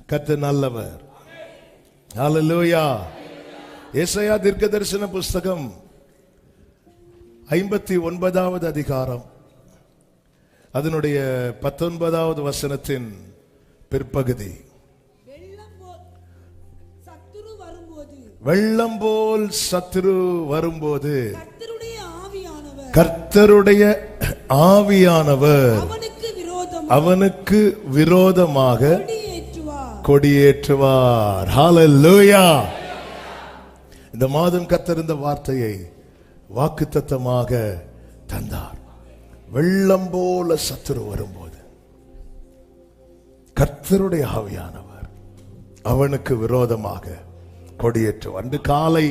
கர்த்தர் நல்லவர். ஹல்லேலூயா. ஏசாயா தீர்க்கதரிசன புஸ்தகம் 59வது அதிகாரம் அதனுடைய 19வது வசனத்தின் பிற்பகுதி. வெள்ளம் போல் சத்துரு வரும்போது கர்த்தருடைய ஆவியானவர் அவனுக்கு விரோதமாக கொடியேற்றுவார். ஹல்லேலூயா. இந்த மாதம் கர்த்தர் இந்த வார்த்தையை வாக்குத்தத்தமாக தந்தார். வெள்ளம் போல சத்துரு வரும்போது கர்த்தருடைய ஆவியானவர் அவனுக்கு விரோதமாக கொடியேற்றுவார். அன்று காலை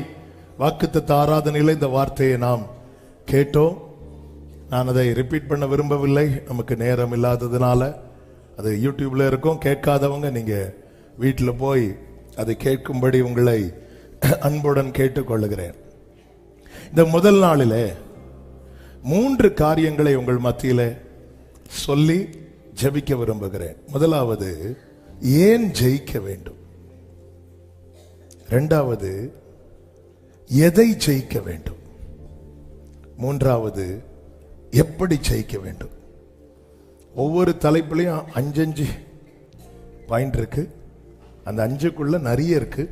வாக்குத்தத்த ஆராதனையில் இந்த வார்த்தையை நாம் கேட்டோம். நான் அதை ரிப்பீட் பண்ண விரும்பவில்லை, நமக்கு நேரம் இல்லாததுனால. அது யூடியூப்ல இருக்கும். கேட்காதவங்க நீங்க வீட்டில் போய் அதை கேட்கும்படி உங்களை அன்புடன் கேட்டுக்கொள்ளுகிறேன். இந்த முதல் நாளிலே 3 காரியங்களை உங்கள் மத்தியிலே சொல்லி ஜெபிக்க விரும்புகிறேன். முதலாவது, ஏன் ஜெயிக்க வேண்டும்? இரண்டாவது, எதை ஜெயிக்க வேண்டும்? மூன்றாவது, எப்படி ஜெயிக்க வேண்டும்? ஒவ்வொரு தலைப்புலையும் 5 பாயிண்ட் இருக்கு. அந்த 5க்குள்ள நிறைய இருக்கு.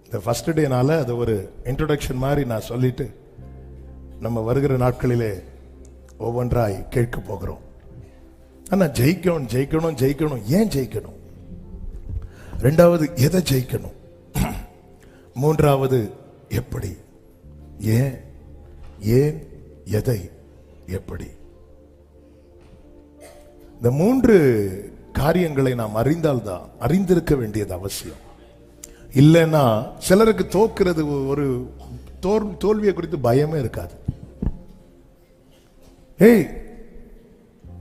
இந்த ஃபர்ஸ்ட் டேனால அது ஒரு இன்ட்ரோடக்ஷன் மாதிரி நான் சொல்லிட்டு நம்ம வருகிற நாட்களிலே ஒவ்வொன்றாய் கேட்க போகிறோம். ஆனா ஜெயிக்கணும் ஜெயிக்கணும் ஜெயிக்கணும். ஏன் ஜெயிக்கணும்? ரெண்டாவது, எதை ஜெயிக்கணும்? மூன்றாவது, எப்படி? ஏன் ஏன் எதை எப்படி? இந்த 3 காரியங்களை நாம் அறிந்தால்தான், அறிந்திருக்க வேண்டியது அவசியம். இல்லைன்னா சிலருக்கு தோக்கிறது ஒரு தோல்வியை குறித்து பயமே இருக்காது. ஏய்,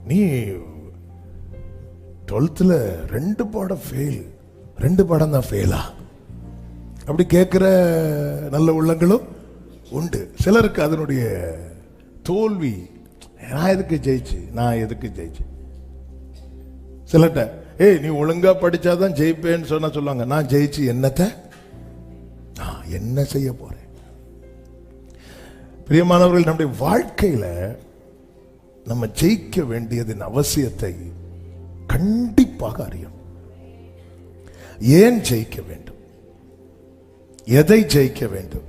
நீ 12th 2 பாடம் ஃபெயில், 2 பாடம் தான் ஃபெயிலா? அப்படி கேட்கிற நல்ல உள்ளங்களும் உண்டு. சிலருக்கு அதனுடைய தோல்வி, நான் எதுக்கு ஜெயிச்சு. சிலர்ட்ட, ஏய் நீ ஒழுங்கா படிச்சாதான் ஜெயிப்பேன்னு சொல்லுவாங்க. நான் ஜெயிச்சு என்னத்தை, நான் என்ன செய்ய போறேன்? பிரியமானவர்கள், நம்முடைய வாழ்க்கையில நம்ம ஜெயிக்க வேண்டியதின் அவசியத்தை கண்டிப்பாக அறியும். ஏன் ஜெயிக்க வேண்டும்? எதை ஜெயிக்க வேண்டும்?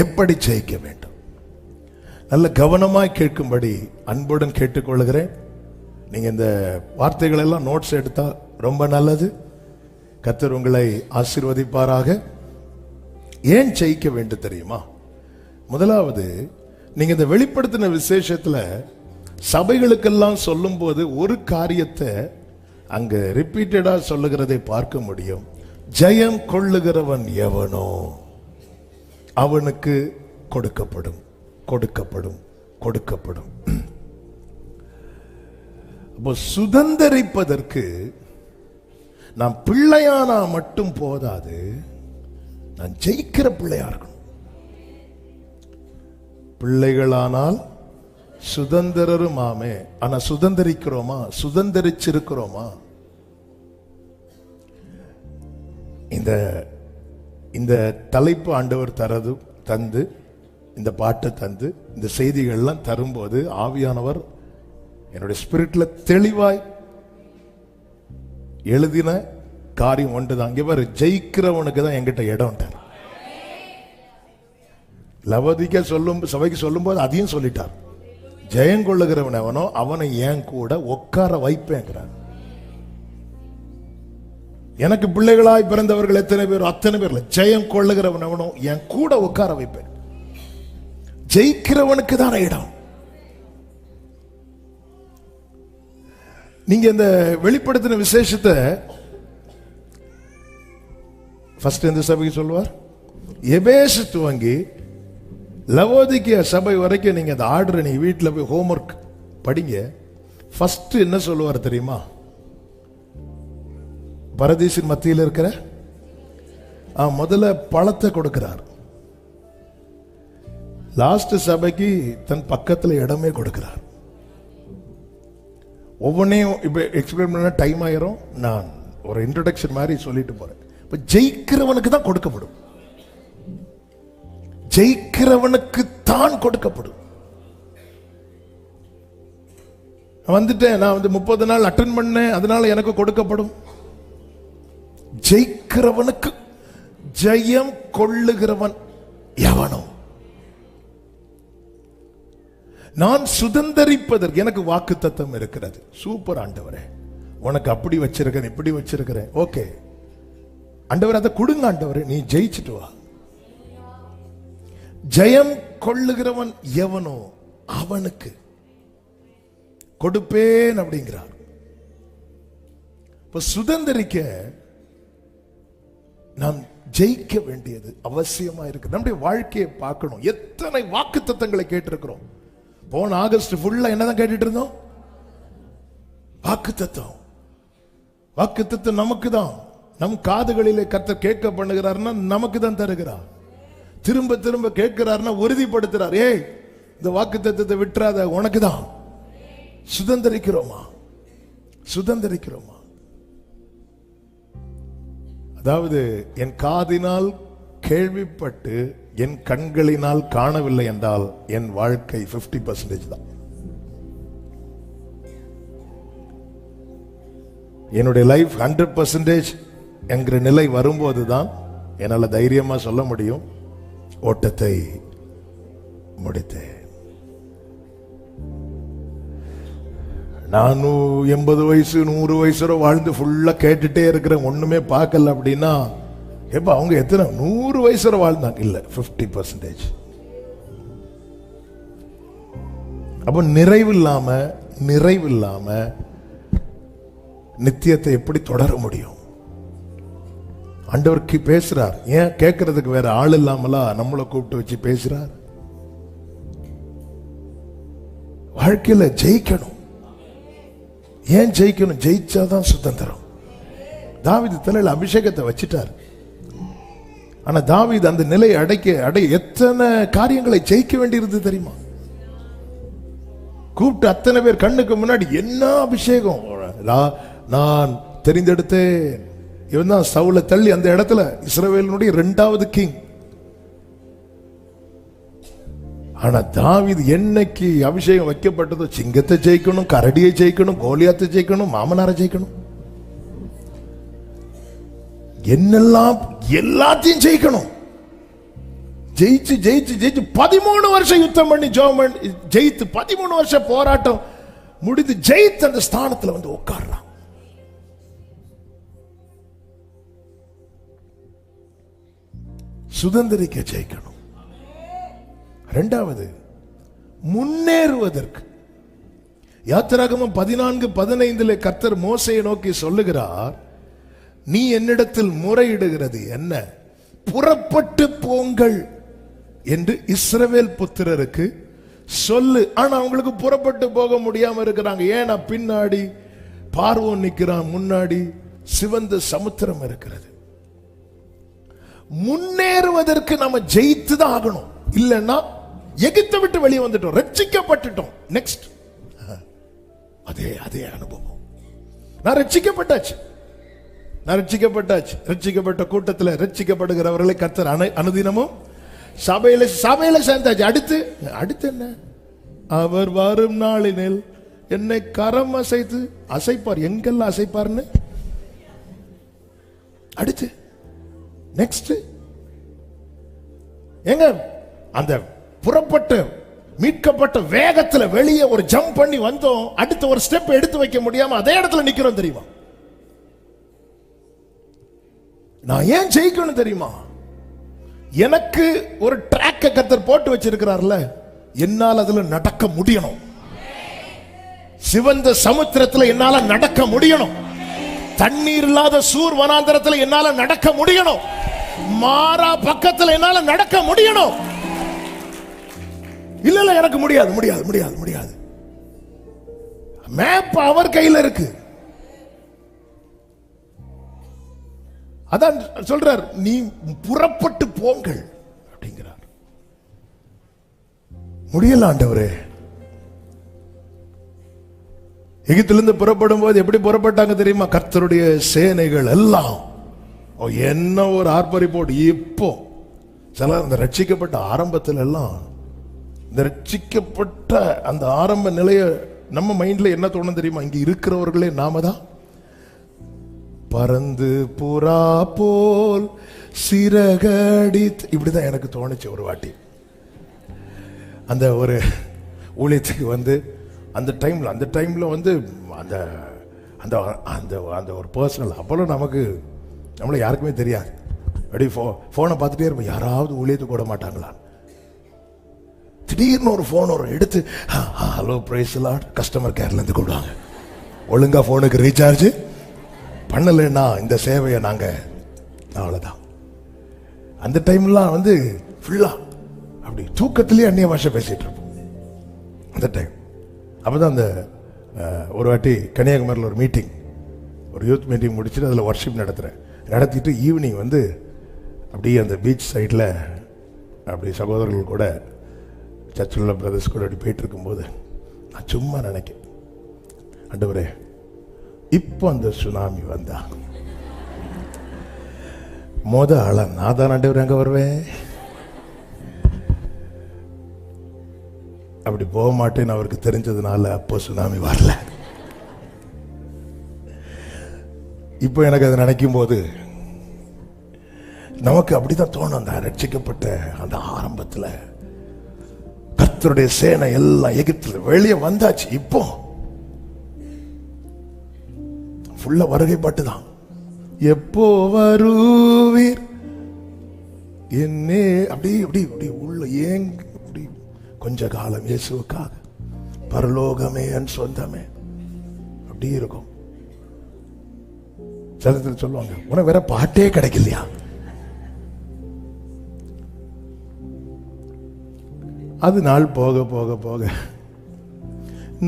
எப்படி ஜெயிக்க வேண்டும்? நல்ல கவனமாய் கேட்கும்படி அன்புடன் கேட்டுக்கொள்கிறேன். நீங்க இந்த வார்த்தைகள் எல்லாம் நோட்ஸ் எடுத்தா ரொம்ப நல்லது. கர்த்தர் உங்களை ஆசீர்வதிப்பாராக. ஏன் ஜெயிக்க வேண்டும் தெரியுமா? முதலாவது, நீங்க இந்த வெளிப்படுத்தின விசேஷத்துல சபைகளுக்கெல்லாம் சொல்லும் போது ஒரு காரியத்தை அங்க ரிப்பீட்டடா சொல்லுகிறதை பார்க்க முடியும். ஜெயம் கொள்ளுகிறவன் எவனோ அவனுக்கு கொடுக்கப்படும் கொடுக்கப்படும் கொடுக்கப்படும். அப்போ சுதந்தரிப்பதற்கு நாம் பிள்ளையானா மட்டும் போதாது, நான் ஜெயிக்கிற பிள்ளையா இருக்கணும். பிள்ளைகளானால் சுதந்திரருமாமே. ஆனா சுதந்திரிக்கிறோமா? சுதந்திரிச்சிருக்கிறோமா? இந்த தலைப்பு ஆண்டவர் தந்து, இந்த பாட்டை தந்து, இந்த செய்திகள்லாம் தரும்போது ஆவியானவர் என்னுடைய ஸ்பிரிட்ல தெளிவாய் எழுதின காரியம் ஒன்றுதான். இங்க பாரு, ஜெயிக்கிறவனுக்கு தான் என்கிட்ட இடம். லவோதிக்கா சபைக்கு சொல்லும் போது அதையும் சொல்லிட்டார். ஜெயம் கொள்ளுகிறவன் அவனோ அவனை என் கூட உட்கார வைப்பேங்கிறார். எனக்கு பிள்ளைகளாய் பிறந்தவர்கள் எத்தனை பேர்? அத்தனை பேர்ல ஜெயம் கொள்ளுகிறவன் அவனோ என் கூட உட்கார வைப்பேன். ஜெயிக்கிறவனுக்கு தான் இடம். நீங்க இந்த வெளிப்படுத்தின விசேஷத்தை ஃபர்ஸ்ட் இந்த சபைக்கு சொல்லுவார். எபேசு துவங்கி லவோதிக்கியா சபை வரைக்கும் நீங்க அந்த ஆர்டரை நீ வீட்டில் போய் ஹோம்ஒர்க் படிங்க. ஃபர்ஸ்ட் என்ன சொல்லுவார் தெரியுமா? பரதீசின் மத்தியில் இருக்கிற முதல்ல பழத்தை கொடுக்கிறார். லாஸ்ட் சபைக்கு தன் பக்கத்துல இடமே கொடுக்கிறார். ஒவ்வொன்றையும் இப்ப எக்ஸ்பிளைன் பண்ண டைம் ஆயிரும். நான் ஒரு இன்ட்ரோடக்ஷன் மாதிரி சொல்லிட்டு போறேன். இப்ப ஜெயிக்கிறவனுக்கு தான் கொடுக்கப்படும், ஜெயிக்கிறவனுக்கு தான் கொடுக்கப்படும். வந்துட்டேன், நான் 30 நாள் அட்டெண்ட் பண்ணேன், அதனால எனக்கு கொடுக்கப்படும். ஜெயிக்கிறவனுக்கு, ஜெயம் கொள்ளுகிறவன் எவனோ, நான் சுதந்தரிப்பதற்கு எனக்கு வாக்குத்தத்தம் இருக்கிறது. சூப்பர் ஆண்டவரே, உனக்கு அப்படி வச்சிருக்கிறேன், இப்படி வச்சிருக்கிறேன். ஓகே ஆண்டவர், அதை கொடுங்க ஆண்டவரே, நீ ஜெயிச்சுட்டு வா. ஜெயம் கொள்ளுகிறவன் எவனோ அவனுக்கு கொடுப்பேன் அப்படிங்கிறார். இப்ப சுதந்தரிக்க நாம் ஜெயிக்க வேண்டியது அவசியமா இருக்கு. நம்முடைய வாழ்க்கையை பார்க்கணும். எத்தனை வாக்குத்தத்தங்களை கேட்டிருக்கிறோம். போன ஆகஸ்ட் ஃபுல்லா என்னதான் கேட்டுட்டு இருந்தோம்? வாக்குத்தத்தம். வாக்குத்தத்தம் நமக்கு தான். நம் காதுகளிலே கர்த்தர் கேட்க பண்ணுகிறார்னா நமக்கு தான் தருகிறார். திரும்ப திரும்ப கேட்கிறார்னா உறுதிப்படுத்துறார். ஏய், இந்த வாக்குத்தத்தத்தை விட்டுறாத, உனக்கு தான். சுதந்தரிக்கிறோமா? சுதந்தரிக்கிறோமா? அதாவது என் காதினால் கேள்விப்பட்டு என் கண்களினால் காணவில்லை என்றால் என் வாழ்க்கை 50% தான். என்னுடைய லைஃப் 100% என்கிற நிலை வரும்போது தான் என்னால் தைரியமா சொல்ல முடியும், ஓட்டத்தை முடித்தேன். நான் 80 வயசு 100 வயசு வாழ்ந்து ஃபுல்லா கேட்டுட்டே இருக்கிறேன், ஒண்ணுமே பார்க்கல அப்படின்னா, எப்ப அவங்க எத்தனை 100 வயசு வாழ்ந்தாங்க? இல்ல, 50%. அப்ப நிறைவில்லாம நித்தியத்தை எப்படி தொடர முடியும்? ஆண்டவருக்கு பேசுறார். ஏன் கேட்கறதுக்கு வேற ஆள் இல்லாமலா நம்மளை கூப்பிட்டு வச்சு பேசுறார்? வாழ்க்கையில ஜெயிக்கணும். ஏன் ஜெயிக்கணும்? ஜெயிச்சாதான் சுதந்திரம். தாவீது தலையில அபிஷேகத்தை வச்சிட்டார். ஆனா தாவீது அந்த நிலையை அடைய எத்தனை காரியங்களை ஜெயிக்க வேண்டியிருந்தது தெரியுமா? கூப்பிட்டு அத்தனை பேர் கண்ணுக்கு முன்னாடி என்ன அபிஷேகம்! நான் தெரிந்தெடுத்தேன். இவன் தான் சவுலை தள்ளி அந்த இடத்துல இஸ்ரவேலினுடைய 2வது கிங். ஆனா தாவீது என்னைக்கு அபிஷேகம் வைக்கப்பட்டதோ, சிங்கத்தை ஜெயிக்கணும், கரடியை ஜெயிக்கணும், கோலியாத்தை ஜெயிக்கணும், மாமனாரை ஜெயிக்கணும், என்னெல்லாம் எல்லாத்தையும் ஜெயிக்கணும். ஜெயிச்சு ஜெயிச்சு ஜெயிச்சு 13 வருஷம் யுத்தம் பண்ணி ஜெயித்து 13 வருஷம் போராட்டம் முடித்து ஜெயித்து அந்த ஸ்தானத்துல வந்து உட்கார்றான். சுதந்திரிக்க ஜெயிக்கணும். 2வது, முன்னேறுவதற்கு யாத்திராகமம் 14:15 கர்த்தர் மோசேயை நோக்கி சொல்லுகிறார், நீ என்னிடத்தில் முறையிடுகிறது என்ன? புறப்பட்டு போங்கள் என்று இஸ்ரவேல் புத்திரருக்கு சொல்லு. ஆனா அவங்களுக்கு புறப்பட்டு போக முடியாம இருக்கிறாங்க. ஏன்னா பின்னாடி பார்வோன் நிற்கிறான், முன்னாடி சிவந்த சமுத்திரம் இருக்கிறது. முன்னேறுவதற்கு நம்ம ஜெயித்து தான் ஆகணும். இல்லைன்னா எகிப்தை விட்டு வெளியே வந்துட்டோம், ரட்சிக்கப்பட்டுட்டோம். நெக்ஸ்ட் அதே அனுபவம். நான் ரட்சிக்கப்பட்டாச்சு. ரட்சிக்கப்பட்ட கூட்டத்தில் ரட்சிக்கப்படுகிறவர்களை கர்த்தர் அனுதினமும் சபையில சேர்ந்தாச்சு. அடுத்து என்ன? அவர் வரும் நாளினில் என்னை கரம் அசைப்பார். எங்கெல்லாம் அசைப்பார்னு அடுத்து நெக்ஸ்ட் எங்க? அந்த புறப்பட்ட மீட்கப்பட்ட வேகத்துல வெளியே ஒரு ஜம்ப் பண்ணி வந்தோம். அடுத்த ஒரு ஸ்டெப் எடுத்து வைக்க முடியாம அதே இடத்துல நிக்கிறோம். தெரியுமா? நான் ஏன் ஜெயிக்கணும் தெரியுமா? எனக்கு ஒரு ட்ராக் கர்த்தர் போட்டு வச்சிருக்கிறார்ல, என்னால் அதுல நடக்க முடியணும். சிவந்த சமுத்திரத்துல என்னால நடக்க முடியணும். தண்ணீர் இல்லாத சூர் வனாந்தரத்துல என்னால நடக்க முடியணும். மாறா பக்கத்துல என்னால நடக்க முடியணும். இல்ல எனக்கு முடியாது. மேப் அவர் கையில இருக்கு. அதான் சொல்றார், நீ புறப்பட்டு போங்கள் அப்படிங்கிறார். முடியல ஆண்டவரே, எகிப்திலிருந்து புறப்படும் போது எப்படி புறப்பட்டாங்க தெரியுமா? கர்த்தருடைய சேனைகள் எல்லாம் என்ன ஒரு ஆர்ப்பரிப்போடு. இப்போ சில அந்த ரட்சிக்கப்பட்ட ஆரம்பத்தில் எல்லாம், இந்த ரட்சிக்கப்பட்ட அந்த ஆரம்ப நிலைய நம்ம மைண்ட்ல என்ன தோணும் தெரியுமா? இங்க இருக்கிறவர்களே நாம தான் பறந்து புறா போல் சிறகடி. இப்படிதான் எனக்கு தோணுச்சு ஒரு வாட்டி. அந்த ஒரு ஊழியத்துக்கு வந்து அந்த டைம்ல வந்து அந்த அந்த அந்த அந்த ஒரு பர்சனல் அப்போல்லாம் நம்மள யாருக்குமே தெரியாது. அப்படி போனை பார்த்துட்டே இருப்போம், யாராவது ஊழியத்துக்கு கூட மாட்டாங்களா? திடீர்னு ஒரு போன் ஒரு எடுத்து, ஹலோ பிரைஸ் லார்ட், கஸ்டமர் கேர்ல இருந்து கூப்பிடுவாங்க. ஒழுங்கா போனுக்கு ரீசார்ஜ் பண்ணலைன்னா இந்த சேவையை நாங்க அவ்வளவுதான். அந்த டைம்லாம் வந்து ஃபுல்லா அப்படி தூக்கத்திலேயே அந்நிய பாஷை பேசிட்டு இருப்போம் அந்த டைம். அப்பதான் அந்த ஒரு வாட்டி கன்னியாகுமரியில் ஒரு மீட்டிங், ஒரு யூத் மீட்டிங் முடிச்சுட்டு அதில் ஒர்ஷிப் நடத்திட்டு ஈவினிங் வந்து அப்படியே அந்த பீச் சைடில் அப்படி சகோதரர்கள் கூட, சர்ச்சில் உள்ள பிரதர்ஸ் கூட அப்படி போயிட்டு இருக்கும்போது நான் சும்மா நினைக்கிறேன், ஆண்டவரே இப்போ அந்த சுனாமி வந்தா ஆள நான் தான் ஆண்டவர் அங்கே வருவேன். அப்படி போக மாட்டேன்னு அவருக்கு தெரிஞ்சதுனால அப்போ சுனாமி வரல. இப்போ எனக்கு அதை நினைக்கும் போது நமக்கு அப்படிதான் தோணும். அந்த ரட்சிக்கப்பட்ட அந்த ஆரம்பத்தில் கர்த்தருடைய சேனை எல்லாம் எகிப்தில் வெளியே வந்தாச்சு. இப்போ ஃபுல்லா வருகை பாட்டுதான். எப்போ வருவீர் என்னே அப்படி அப்படி அப்படி உள்ள ஏங்க அப்படி கொஞ்ச காலம் இயேசுவுக்காக, பரலோகமே என் சொந்தமே அப்படி இருக்கும். சிலத்தில் சொல்லுவாங்க, உனக்கு வேற பாட்டே கிடைக்கலையா? அது நாள் போக போக போக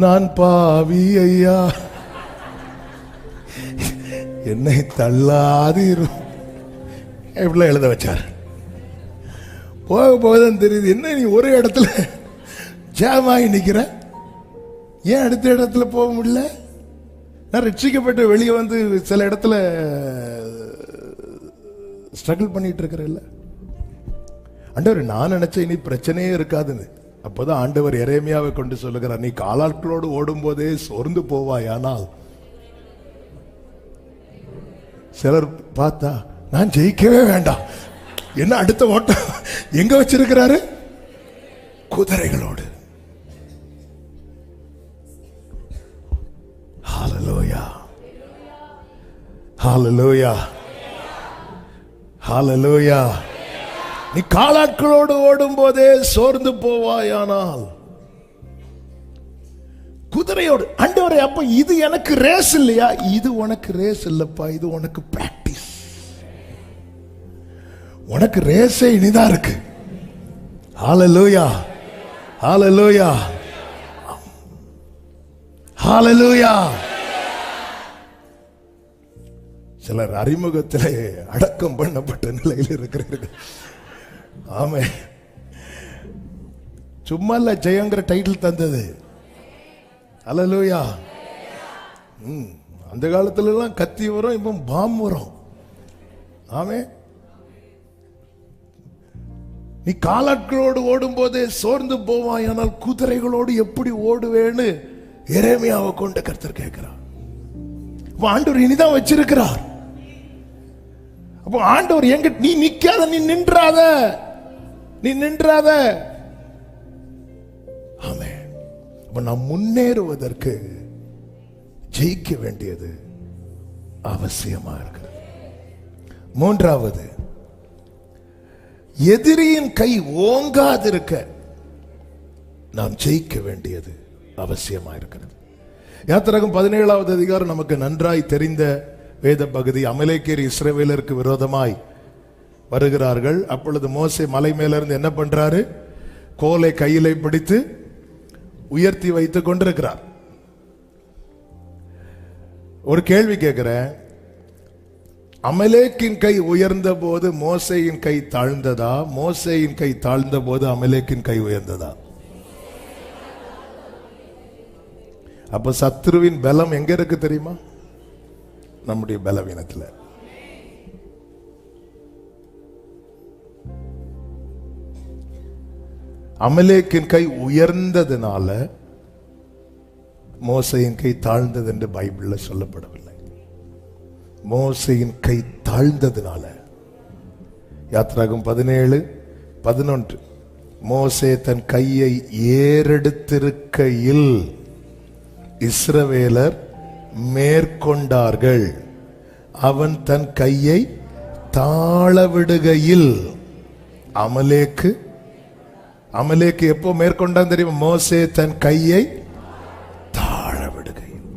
நான் பாவி ஐயா என்னை தள்ளாதீரும் இப்படிலாம் எழுத வச்சார். போக போகதான் தெரியுது, என்ன நீ ஒரு இடத்துல ஜாமாகி நிக்கிற, ஏன் அடுத்த இடத்துல போக முடியல? நான் ரட்சிக்கப்பட்டு வெளியே வந்து சில இடத்துல ஸ்ட்ரகிள் பண்ணிட்டு இருக்கிறேன்ல. ஆண்டவர், நான் நினைச்சேன் இனி பிரச்சனையே இருக்காதுன்னு. அப்போதான் ஆண்டவர் எரேமியாவை கொண்டு சொல்லுகிறார், நீ காலாட்களோடு ஓடும் போதே சோர்ந்து போவாயானால். சிலர் பார்த்தா நான் ஜெயிக்கவே வேண்டாம், என்ன அடுத்த ஓட்டம் எங்க வச்சிருக்கிறாரு? குதிரைகளோடு. ஹல்லேலூயா, ஹல்லேலூயா, ஹல்லேலூயா. நீ காலாட்களோடு ஓடும் போதே சோர்ந்து போவாயானால் குதிரையோடு. ஆண்டவரே, அப்ப இது எனக்கு ரேஸ் இல்லையா? இது உனக்கு ரேஸ் இல்லப்பா, இது உனக்கு பிராக்டிஸ். உனக்கு ரேஸே இனிதான் இருக்கு. ஹல்லேலூயா, ஹல்லேலூயா, ஹல்லேலூயா. சிலர் அறிமுகத்திலே அடக்கம் பண்ணப்பட்ட நிலையில் இருக்கிறார்கள். ஆமே, சும்மா இல்ல ஜெயங்கிற டைட்டில் தந்தது. ஹல்லேலூயா. அந்த காலத்துல எல்லாம் கத்தி வரும், இப்போ பாம் வரும். ஆமே, நீ காலாட்களோடு ஓடும் போதே சோர்ந்து போவாய், ஆனால் குதிரைகளோடு எப்படி ஓடுவேன்னு எரேமியாவை கொண்டு கர்த்தர் கேட்கிறார். ஆண்டவர் இனிதான் வச்சிருக்கிறார். அப்போ ஆண்டவர் எங்க, நீ நிக்காத, நீ நின்றாத, நீ நின்றாத. ஆமே, அப்ப நாம் முன்னேறுவதற்கு ஜெயிக்க வேண்டியது அவசியமா இருக்கிறது. மூன்றாவது, எதிரியின் கை ஓங்காதிருக்க நாம் ஜெயிக்க வேண்டியது அவசியமா இருக்கிறது. யாத்திராகமம் 17வது அதிகாரம் நமக்கு நன்றாய் தெரிந்த வேத பகுதி. அமலேக்கியர் இஸ்ரவேலருக்கு விரோதமாய் வருகிறார்கள். அப்பொழுது மோசே மலை மேல இருந்து என்ன பண்றாரு? கோலை கையிலே பிடித்து உயர்த்தி வைத்துக் கொண்டிருக்கிறார். ஒரு கேள்வி கேட்கிறேன், அமலேக்கின் கை உயர்ந்த போது மோசேயின் கை தாழ்ந்ததா? மோசேயின் கை தாழ்ந்த போது அமலேக்கின் கை உயர்ந்ததா? அப்ப சத்ருவின் பலம் எங்க இருக்கு தெரியுமா? நம்முடைய பலவீனத்துல. அமலேக்கின் கை உயர்ந்ததுனால மோசையின் கை தாழ்ந்தது என்று பைபிள்ல சொல்லப்படவில்லை. மோசையின் கை தாழ்ந்ததுனால. யாத்ராகமம் 17:11 மோசே தன் கையை ஏறெடுத்திருக்கையில் இஸ்ரவேலர் மேற்கொண்டார்கள். அவன் தன் கையை தாழ விடுகையில் அமலேக்கு எப்போ மேற்கொண்டான் தெரியுமா? மோசே தன் கையை தாழ விடுகையில்.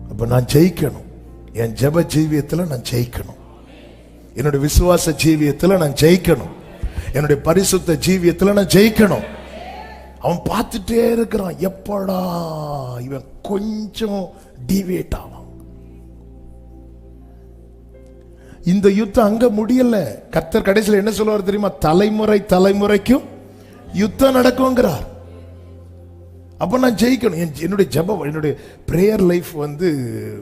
அப்ப நான் ஜெயிக்கணும். என் ஜெப ஜீவியத்தில் நான் ஜெயிக்கணும். என்னுடைய விசுவாச ஜீவியத்தில் நான் ஜெயிக்கணும். என்னுடைய பரிசுத்த ஜீவியத்தில் நான் ஜெயிக்கணும். அவன் பார்த்துட்டே இருக்கிறான், எப்படா இவன் கொஞ்சம் டிவேட் ஆவான். இந்த யுத்தம் அங்க முடியல. கர்த்தர் கடைசியில் என்ன சொல்லுவார் தெரியுமா? தலைமுறை தலைமுறைக்கும் யுத்தம் நடக்கும்ங்கிறார். அப்ப நான் ஜெயிக்கணும். என்னுடைய ஜெபம், என்னுடைய பிரேயர் லைஃப்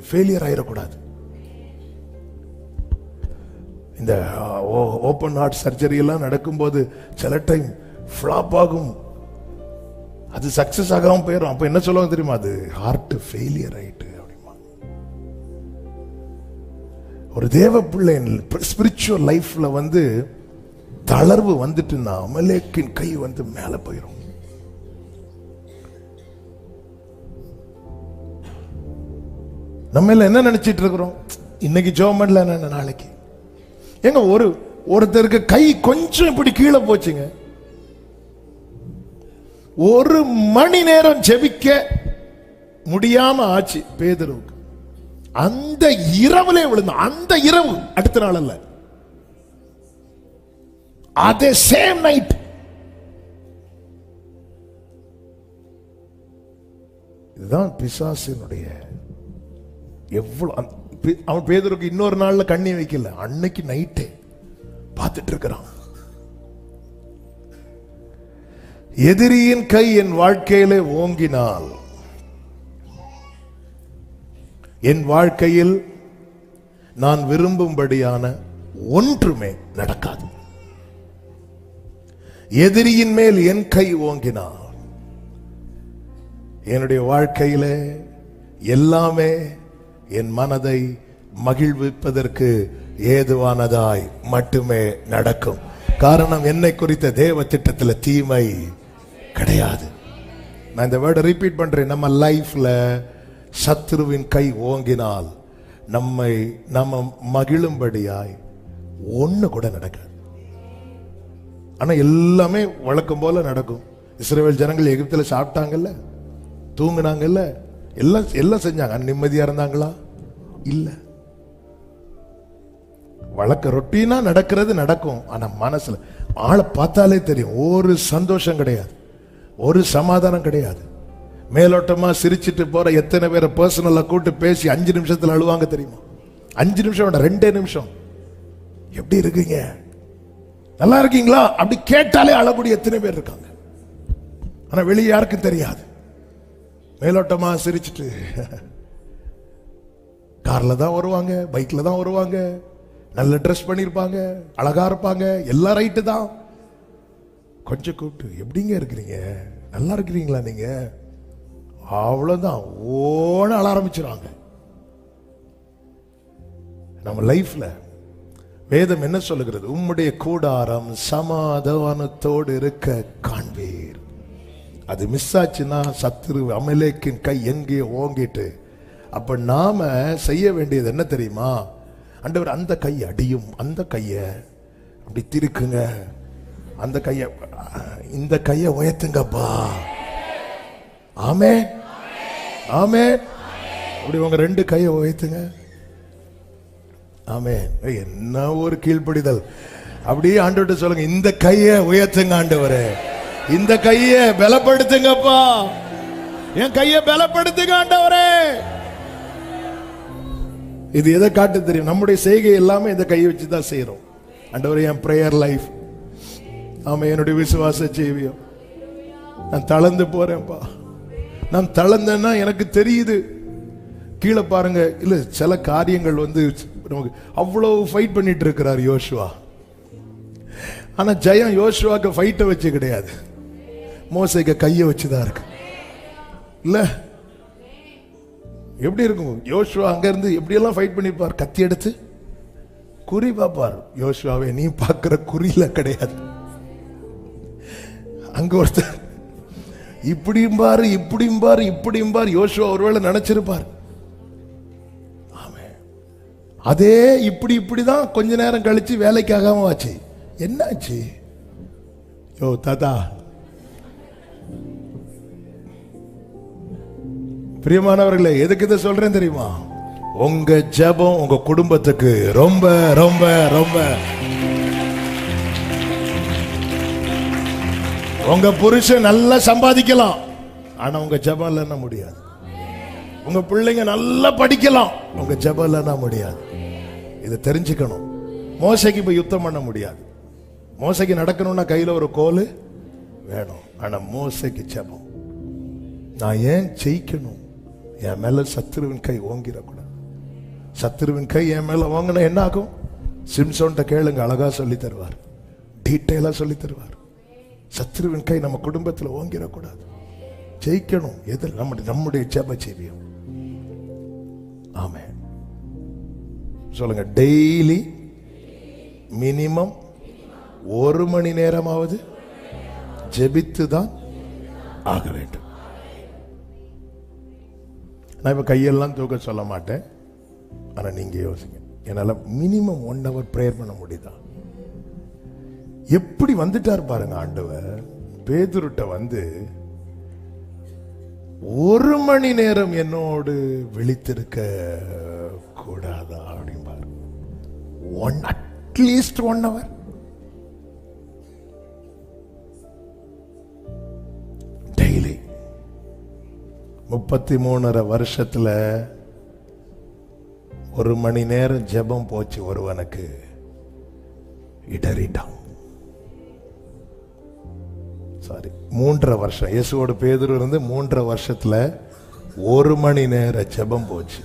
ஃபெயிலியர் ஆயிடக்கூடாது. இந்த ஓபன் ஹார்ட் சர்ஜரி எல்லாம் நடக்கும்போது சில டைம் ஃபிளாப் ஆகும், அது சக்சஸ் ஆகாம போயிடும். அப்ப என்ன சொல்லுவாங்க தெரியுமா? அது ஹார்ட் ஃபெயிலியர் ஆயிட்டு அப்படிமா. ஒரு தேவ பிள்ளை ஸ்பிரிச்சுவல் லைஃப்ல தளர்வு வந்துட்டுன்னா அமலேக்கின் கை மேல போயிடும். நம்ம என்ன நினைச்சிட்டு இருக்கிறோம்? இன்னைக்கு ஜெபம் பண்ணல, நாளைக்கு எங்க ஒருத்தருக்கு கை கொஞ்சம் இப்படி கீழே போச்சுங்க, 1 மணி நேரம் ஜெபிக்க முடியாம ஆச்சு பேதுருவுக்கு. அந்த இரவுலே விழுந்த, அந்த இரவு, அடுத்த நாள் அல்ல, அதே சேம் நைட். இதுதான் பிசாசினுடைய எவ்வளவு. அவன் பேதுருக்கு இன்னொரு நாள்ல கண்ணி வைக்கல, அன்னைக்கு நைட்டே பார்த்துட்டு இருக்கிறான். எதிரியின் கை என் வாழ்க்கையிலே ஓங்கினால் என் வாழ்க்கையில் நான் விரும்பும்படியான ஒன்றுமே நடக்காது. எதிரியின் மேல் என் கை ஓங்கினால் என்னுடைய வாழ்க்கையிலே எல்லாமே என் மனதை மகிழ்விப்பதற்கு ஏதுவானதாய் மட்டுமே நடக்கும். காரணம், என்னை குறித்த தேவ திட்டத்தில் தீமை கிடையாது. நான் இந்த வேர்டை ரிப்பீட் பண்றேன். நம்ம லைஃப்ல சத்ருவின் கை ஓங்கினால் நம்ம மகிழும்படியாய் ஒண்ணு கூட நடக்காது. ஆனா எல்லாமே வழக்கம் போல நடக்கும். இஸ்ரவேல் ஜனங்கள் எகிப்துல சாப்பிட்டாங்கல்ல, தூங்குனாங்கல்ல, எல்லாம் செஞ்சாங்க. நிம்மதியா இருந்தாங்களா? இல்ல. வழக்க ரொட்டீனா நடக்கிறது நடக்கும். ஆனா மனசுல ஆளை பார்த்தாலே தெரியும், ஒரு சந்தோஷம் கிடையாது, ஒரு சமாதானம் கிடையாது. மேலோட்டமா சிரிச்சிட்டு போற எத்தனை பேரை பர்சனலா கூட்டு பேசி 5 நிமிஷத்துல அழுவாங்க தெரியுமா? 5 நிமிஷம் வேண்டாம், 2 நிமிஷம். எப்படி இருக்கீங்க, நல்லா இருக்கீங்களா அப்படி கேட்டாலே அழக்கூடிய எத்தனை பேர் இருக்காங்க. ஆனா வெளியே யாருக்கும் தெரியாது. மேலோட்டமா சிரிச்சிட்டு கார்ல தான் வருவாங்க, பைக்ல தான் வருவாங்க, நல்ல ட்ரெஸ் பண்ணிருப்பாங்க, அழகா இருப்பாங்க, எல்லாம் ரைட்டு தான். கொஞ்சம் கூப்பிட்டு எப்படிங்க இருக்கிறீங்க, நல்லா இருக்கிறீங்களா நீங்க, அவ்வளவுதான் ஓன அழ ஆரம்பிச்சிருவாங்க. நம்ம லைஃப்ல வேதம் என்ன சொல்லுகிறது? உம்முடைய கூடாரம் சமாதானத்தோடு இருக்க காண்பீர். அது மிஸ் ஆச்சுன்னா சத்துரு அமலேக்கின் கை எங்கேயோ ஓங்கிட்டு, அப்ப நாம செய்ய வேண்டியது என்ன தெரியுமா? ஆண்டவர் அந்த கை அடியும், அந்த கைய அப்படி திருக்குங்க, அந்த கைய இந்த கைய உயர்த்துங்கப்பா. ஆமே ஆமே. அப்படி உங்க 2 கையை உயர்த்துங்க. ஆமே. என்ன ஒரு கீழ்ப்படிதல். அப்படியே ஆண்டவர்கிட்ட சொல்லுங்க, இந்த கையை உயர்த்துங்க ஆண்டவரே, இந்த கையை பலப்படுத்துங்கப்பா, என் கையை பலப்படுத்துங்க ஆண்டவரே. இது எதை காட்டு தெரியும்? நம்முடைய செய்கை எல்லாமே இந்த கையை வச்சுதான் செய்யறோம். ஆண்டவரே, என் பிரேயர் லைஃப், ஆமா, என்னுடைய விசுவாச ஜீவியம் நான் தளர்ந்து போறேன்ப்பா. நான் தளர்ந்தேன்னா எனக்கு தெரியுது. கீழே பாருங்க, இல்ல சில காரியங்கள் வந்து நமக்கு அவ்வளவு ஃபைட் பண்ணிட்டு இருக்கிறார் யோசுவா. ஆனா ஜெயம் யோசுவாக்கு ஃபைட்டை வச்சு கிடையாது, மோசேக்கு கையை வச்சுதான் இருக்கு. இல்ல எப்படி இருக்கும்? யோசுவா அங்க இருந்து எப்படியெல்லாம் ஃபைட் பண்ணிருப்பார். கத்தி எடுத்து குறி பார்ப்பார். யோசுவாவே, நீ பார்க்கிற குறியில கிடையாது. அங்க ஒருத்தர் இப்படியும் பாரு இப்படியும் பாரு இப்படியும் பாரு. யோசுவா ஒருவேளை நினைச்சிருப்பார். அதே இப்படி இப்படிதான் கொஞ்ச நேரம் கழிச்சு வேலைக்காகாம ஆச்சு. என்னாச்சு? யோ தாத்தா, பிரியமானவர்களே, எதுக்கு இதை சொல்றேன் தெரியுமா? உங்க ஜெபம் உங்க குடும்பத்துக்கு ரொம்ப ரொம்ப ரொம்ப. உங்க புருஷன் நல்லா சம்பாதிக்கலாம், ஆனா உங்க ஜெபம் இல்லைன்னா முடியாது. உங்க பிள்ளைங்க நல்லா படிக்கலாம், உங்க ஜெபம் இல்லைன்னா முடியாது. இதை தெரிஞ்சுக்கணும். மோசைக்கு போய் யுத்தம் பண்ண முடியாது. மோசைக்கு நடக்கணும்னா கையில ஒரு கோல் வேணும். ஆனா மோசைக்கு ஜெபம். நான் ஏன் ஜெயிக்கணும்? என் மேல சத்துருவின் கை ஓங்கிடக்கூடாது. சத்துருவின் கை என் மேல ஓங்கினா என்ன ஆகும்? சிம்சோன்ட்ட கேளுங்க, அழகா சொல்லி தருவார், டீட்டெயிலா சொல்லி தருவார். சத்துருவின் கை நம்ம குடும்பத்தில் ஓங்கிடக்கூடாது. ஜெயிக்கணும். எதில்? நம்முடைய ஜெப ஜீவியம். ஆமென். சொல்லுங்க, டெய்லி மினிமம் 1 மணி நேரமாவது ஜெபித்து தான் ஆக வேண்டும். நான் இப்ப கையெல்லாம் தூக்க சொல்ல மாட்டேன், ஆனா நீங்க யோசிங்க, என்னால மினிமம் 1 hour பிரேயர் பண்ண முடியுதா? எப்படி வந்துட்டார் பாருங்க ஆண்டவர். பேதுருட்ட வந்து 1 மணி நேரம் என்னோடு விழித்திருக்க கூடாதா அப்படின்பாரு. At least 1 hour. டெய்லி 33 வருஷத்துல 1 மணி நேரம் ஜெபம் போச்சு ஒருவனுக்கு. இடறிட்டான். சாரி, 3.5 வருஷம். இயேசுவோட பேதுரு இருந்து 3.5 வருஷத்துல 1 மணி நேரம் ஜெபம் போச்சு.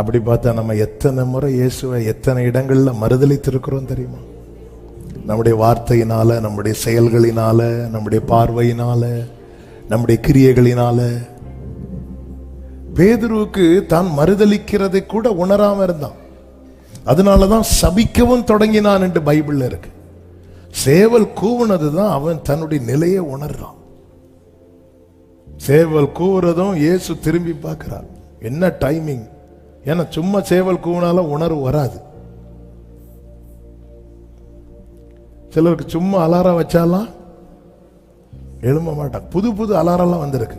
அப்படி பார்த்தா நம்ம எத்தனை முறை இயேசுவை எத்தனை இடங்கள்ல மறுதலித்திருக்கிறோம் தெரியுமா? நம்முடைய வார்த்தையினால, நம்முடைய செயல்களினால, நம்முடைய பார்வையினால, நம்முடைய கிரியைகளினால. பேதுருவுக்கு தான் மறுதலிக்கிறதை கூட உணராம இருந்தான். அதனாலதான் சபிக்கவும் தொடங்கினான் என்று பைபிள்ல இருக்கு. சேவல் கூவுனதுதான் அவன் தன்னுடைய நிலையை உணர்றான். சேவல் கூவுறதும் இயேசு திரும்பி பார்க்கிறார். என்ன டைமிங்! ஏன்னா சும்மா சேவல் கூவுனால உணர்வு வராது. சிலருக்கு சும்மா அலாரம் வச்சாலாம் எழும்ப மாட்டாங்க. புது புது அலாரம்லாம் வந்திருக்கு.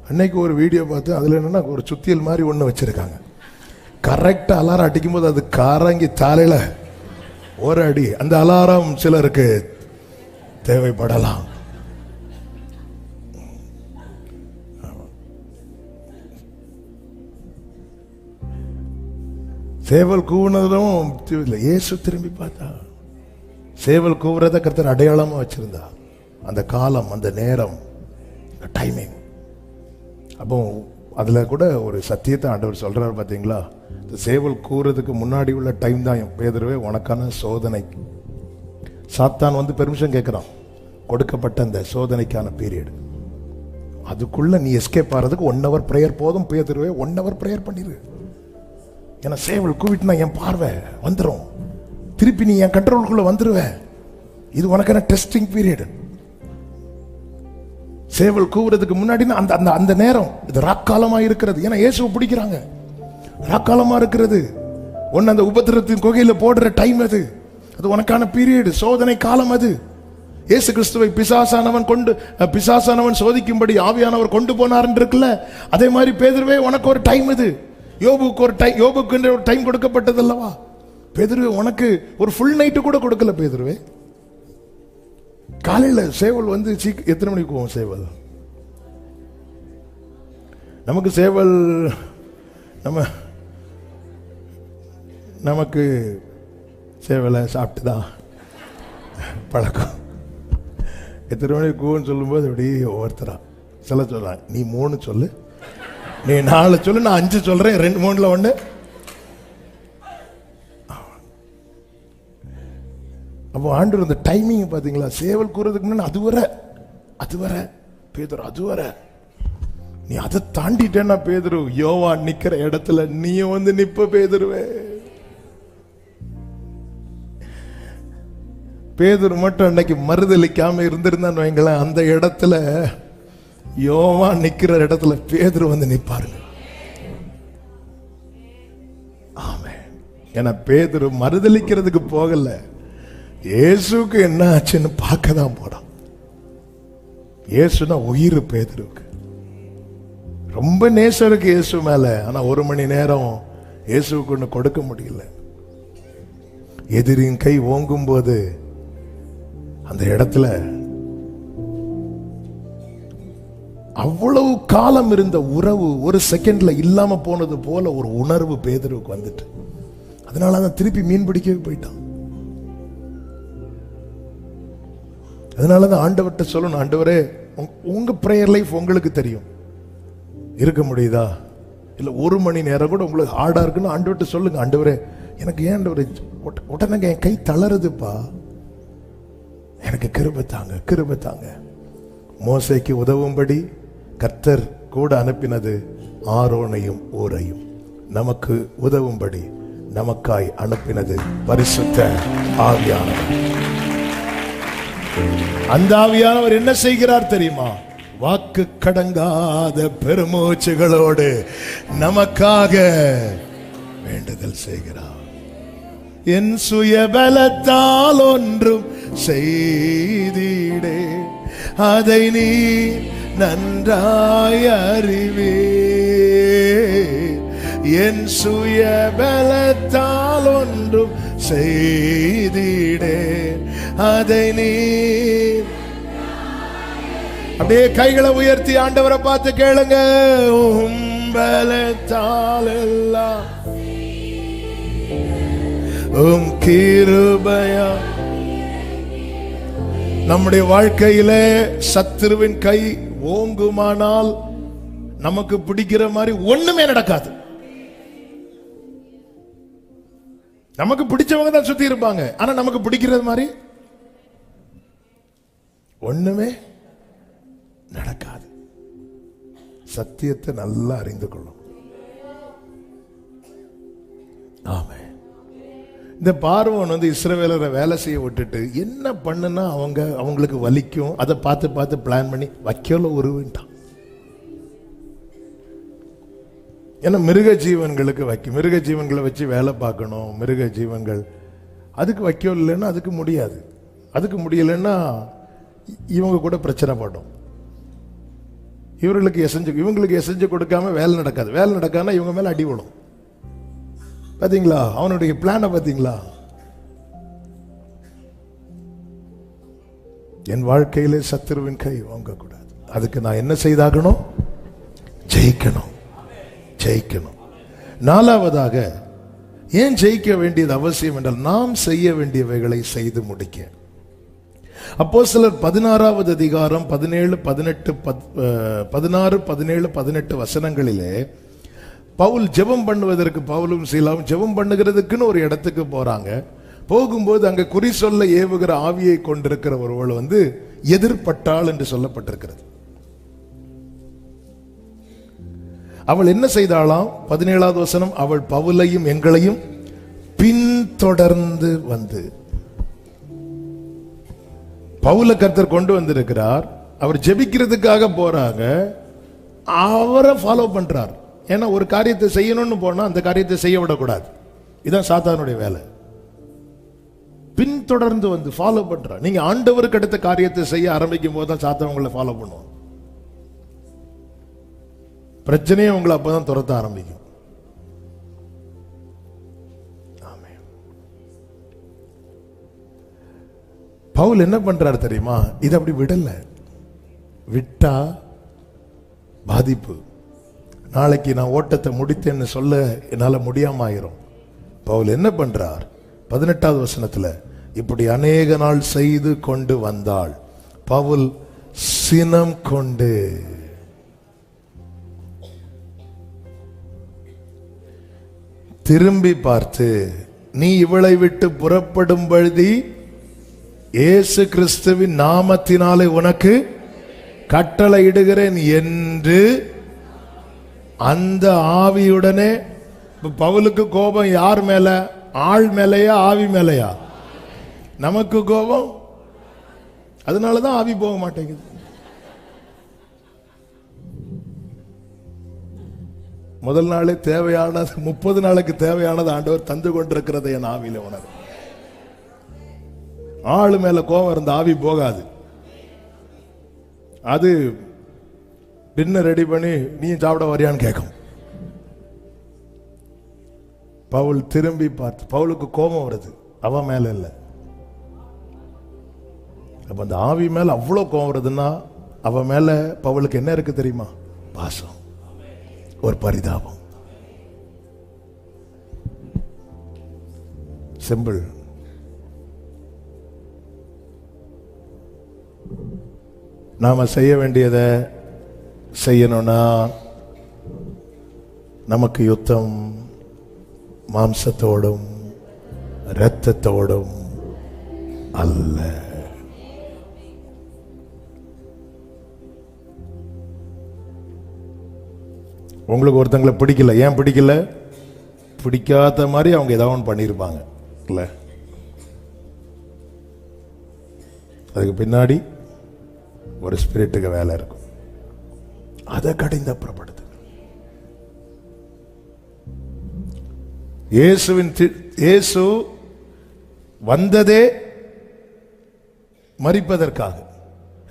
அன்னைக்கு ஒரு வீடியோ பார்த்து அதுல என்னன்னா ஒரு சுத்தியல் மாதிரி ஒண்ணு வச்சிருக்காங்க. கரெக்டா அலாரம் அடிக்கும் போது அது காரங்கி தலையில ஒரு அடி. அந்த அலாரம் சிலருக்கு தேவைப்படலாம். சேவல் கூவுனதும் இயேசு திரும்பி பார்த்தா. சேவல் கூவுறத கர்த்தர் அடையாளமா வச்சிருந்தா. அந்த காலம், அந்த நேரம், டைமிங். அப்போ அதுல கூட ஒரு சத்தியத்தை ஆண்டவர் சொல்றாரு பாத்தீங்களா? சேவல் கூறதுக்கு முன்னாடி உள்ள டைம் தான் பேதுருவே உனக்கான சோதனை. சாத்தான் வந்து பெர்மிஷன் கேட்கிறான், கொடுக்கப்பட்ட அந்த சோதனைக்கான பீரியட். அதுக்குள்ள நீ எஸ்கேப் ஆறதுக்கு 1 hour பிரேயர் போதும். பேதுருவே 1 hour பிரேயர் பண்ணிரு. ஏன்னா சேவல் கூவிட்டுனா என் பார்வை வந்துடும், திருப்பி நீ என் கண்ட்ரோலுக்குள்ள வந்துருவேன். இது உனக்கான டெஸ்டிங் பீரியட். சேவல் கூவுறதுக்கு முன்னாடி அந்த அந்த நேரம் இது ராக்காலமா இருக்கிறது. ஏன்னா இயேசுவை பிடிக்கிறாங்க, ராக்காலமா இருக்கிறது. ஒன்னு அந்த உபத்திரத்தின் குகையில போடுற டைம் அது. அது உனக்கான பீரியட், சோதனை காலம் அது. இயேசு கிறிஸ்துவை பிசாசானவன் சோதிக்கும்படி ஆவியானவர் கொண்டு போனார் இருக்குல்ல, அதே மாதிரி பேதுருவே உனக்கு ஒரு டைம் இது. யோபுக்கு ஒரு டைம், யோபுக்கு ஒரு டைம் கொடுக்கப்பட்டது அல்லவா? பேதுருவே உனக்கு ஒரு ஃபுல் நைட்டு கூட கொடுக்கல. பேதுருவே காலையில சேவல் வந்து எத்தனை மணிக்கு போவோம்? சேவல் நமக்கு சேவல் நமக்கு சேவலை சாப்பிட்டுதான் பழக்கம். எத்தனை மணிக்கு கூன்னு சொல்லும்போது அப்படி ஒவ்வொருத்தரா சில சொல்றாங்க, நீ 3 சொல்லு, நீ 4 சொல்லு, நான் 5 சொல்றேன், 2 3ல 1. அப்போ ஆண்டவர் அந்த டைமிங் பார்த்தீங்களா, சேவல் கூறதுக்கு முன்னாடி அது வர பேதுரு, அது வர நீ அதை தாண்டிட்டேன்னா பேதுரு, யோவான் நிக்கிற இடத்துல நீயும் வந்து நிப்ப பேதுருவே. பேதுரு மட்டும் அன்னைக்கு மறுதலிக்காம இருந்திருந்தான்னு வைங்களேன், அந்த இடத்துல யோவான் நிக்கிற இடத்துல பேதுரு வந்து நிப்பாருங்க. ஆமென். ஏன்னா பேதுரு மறுதலிக்கிறதுக்கு போகல, இயேசுக்கு என்ன ஆச்சுன்னு பார்க்க தான் போறான். இயேசுனா உயிர் பேதுருக்கு, ரொம்ப நேசம் இருக்கு இயேசு மேல. ஆனா 1 மணி நேரம் இயேசுக்கு ஒண்ணு கொடுக்க முடியல. எதிரின் கை ஓங்கும் போது அந்த இடத்துல அவ்வளவு காலம் இருந்த உறவு ஒரு செகண்ட்ல இல்லாம போனது போல ஒரு உணர்வு பேதுருக்கு வந்துட்டு, அதனால தான் திருப்பி மீன் பிடிக்கவே போயிட்டான். அதனாலதான் ஆண்டவர்கிட்ட சொல்லணும், ஆண்டவரே உங்க பிரேயர் லைஃப் உங்களுக்கு தெரியும், இருக்க முடியுதா, இல்ல 1 மணி நேரம் கூட உங்களுக்கு ஹார்டா இருக்குன்னு ஆண்டவர்கிட்ட சொல்லுங்க. ஆண்டவரே எனக்கு ஏன் ஆண்டவரே உடனே என் கை தளருதுப்பா, எனக்கு கிருபை தாங்க, கிருபை தாங்க. மோசேக்கு உதவும்படி கர்த்தர் கூட அனுப்பினது ஆரோனையும் ஊரையும், நமக்கு உதவும்படி நமக்காய் அனுப்பினது பரிசுத்த ஆவியானவர். அந்த ஆவியானவர் என்ன செய்கிறார் தெரியுமா? வாக்கு கடங்காத பெருமூச்சுகளோடு நமக்காக வேண்டுதல் செய்கிறார். என் சுயபலத்தால் ஒன்றும் செய்திடே, அதை நீ நன்றாய் அறிவே. என் சுயபலத்தால் ஒன்றும் செய்திடே, அதை நீ. அப்படியே கைகளை உயர்த்தி ஆண்டவரை பார்த்து கேளுங்க. பலத்தால் எல்லாம் கிருபையா. நம்முடைய வாழ்க்கையில சத்துருவின் கை ஓங்குமானால் நமக்கு பிடிக்கிற மாதிரி ஒண்ணுமே நடக்காது. நமக்கு பிடிச்சவங்க தான் சுத்தி இருப்பாங்க, ஆனா நமக்கு பிடிக்கிறது மாதிரி ஒண்ணுமே நடக்காது. சத்தியத்தை நல்லா அறிந்து கொள்ளும். ஆமென். இந்த பார்வோன் வந்து இஸ்ரவேலரை வேலை செய்ய விட்டுட்டு என்ன பண்ணுனா அவங்களுக்கு வலிக்கும், அதை பார்த்து பார்த்து பிளான் பண்ணி வைக்கல உருவிட்டான். ஏன்னா மிருக ஜீவன்களுக்கு மிருக ஜீவன்களை வச்சு வேலை பார்க்கணும். மிருக ஜீவன்கள் அதுக்கு வைக்கல இல்லைன்னா அதுக்கு முடியாது. அதுக்கு முடியலைன்னா இவங்க கூட பிரச்சனை படும். இவங்களுக்கு எசைஞ்சு கொடுக்காம வேலை நடக்காது. வேலை நடக்காம இவங்க மேல அடி விடும். பாத்தீங்களா அவனுடைய பிளான? பாத்தீங்களா? என் வாழ்க்கையிலே சத்துருவின் கை வாங்க கூடாது. அதுக்கு நான் என்ன செய்தாகணும்? ஜெயிக்கணும், ஜெயிக்கணும். 4வதாக ஏன் ஜெயிக்க வேண்டியது அவசியம் என்றால் நாம் செய்ய வேண்டியவைகளை செய்து முடிக்க. அப்போஸ்தலர் 16வது அதிகாரம் 17, 18, 16, 17, 18 வசனங்களிலே பவுல் ஜெபம் பண்ணுவதற்கு, பவுலும் சீலாவும் ஜெபம் பண்ணுகிறதுக்குன்னு ஒரு இடத்துக்கு போறாங்க. போகும்போது அங்க குறி சொல்ல ஏவுகிற ஆவியை கொண்டிருக்கிற ஒருவள் வந்து எதிர்பட்டாள் என்று சொல்லப்பட்டிருக்கிறது. அவள் என்ன செய்தாளாம்? 17வது வசனம், அவள் பவுலையும் எங்களையும் பின்தொடர்ந்து வந்து. பவுல கர்த்தர் கொண்டு வந்திருக்கிறார், அவர் ஜெபிக்கிறதுக்காக போறாங்க, அவரை ஃபாலோ பண்றார். ஏன்னா ஒரு காரியத்தை செய்யணும்னு போனா அந்த காரியத்தை செய்ய விடக்கூடாது. இதான் சாத்தானுடைய வேலை. பின்தொடர்ந்து வந்து ஃபாலோ பண்றார். நீங்க ஆண்டவருக்கு அடுத்த காரியத்தை செய்ய ஆரம்பிக்கும் போது தான் சாத்தான் உங்களை ஃபாலோ பண்ணுவோம். பிரச்சனையே உங்களை அப்பதான் துரத்த ஆரம்பிக்கும். பவுல் என்ன பண்றாரு தெரியுமா? இது அப்படி விடல. விட்டா பாதிப்பு. நாளைக்கு நான் ஓட்டத்தை முடித்தேன்னு சொல்ல என்னால முடியாம ஆயிரும். பவுல் என்ன பண்றார்? 18வது வசனத்துல, இப்படி அநேக நாள் செய்து கொண்டு வந்தாள், பவுல் சினம் கொண்டு திரும்பி பார்த்து, நீ இவளை விட்டு புறப்படும் பொழுது இயேசு கிறிஸ்துவின் நாமத்தினாலே உனக்கு கட்டளை இடுகிறேன் என்று அந்த ஆவியுடனே. பவுலுக்கு கோபம் யார் மேல? ஆள் மேலையா ஆவி மேலையா? நமக்கு கோபம், அதனாலதான் ஆவி போக மாட்டேங்குது. முதல் நாளே தேவையானது, 30 நாளுக்கு தேவையானது ஆண்டவர் தந்து கொண்டிருக்கிறது என் ஆவியில உணர். ஆளு மேல கோபம் இருந்த ஆவி போகாது. அது டின்னர் ரெடி பண்ணி நீ சாப்பிட வரியான்னு கேட்கும். பவுல் திரும்பி பார்த்து, பவுலுக்கு கோபம் வருது, அவன் மேல இல்ல. அப்ப அந்த ஆவி மேல அவ்வளவு கோபம் வருதுன்னா அவன் மேல பவுலுக்கு என்ன இருக்கு தெரியுமா? பாசம், ஒரு பரிதாபம். சிம்பிள். நாம செய்ய வேண்டியதை செய்யணும்னா நமக்கு யுத்தம் மாம்சத்தோடும் இரத்தத்தோடும் அல்ல. உங்களுக்கு ஒருத்தங்களை பிடிக்கல, ஏன் பிடிக்கல? பிடிக்காத மாதிரி அவங்க ஏதாவது ஒன்று பண்ணியிருப்பாங்க இல்ல? அதுக்கு பின்னாடி ஒரு ஸ்பிரிட்டுக்கு வேலை இருக்கும். அதை கடிந்தப்படுத்து. இயேசு வந்ததே மரிப்பதற்காக.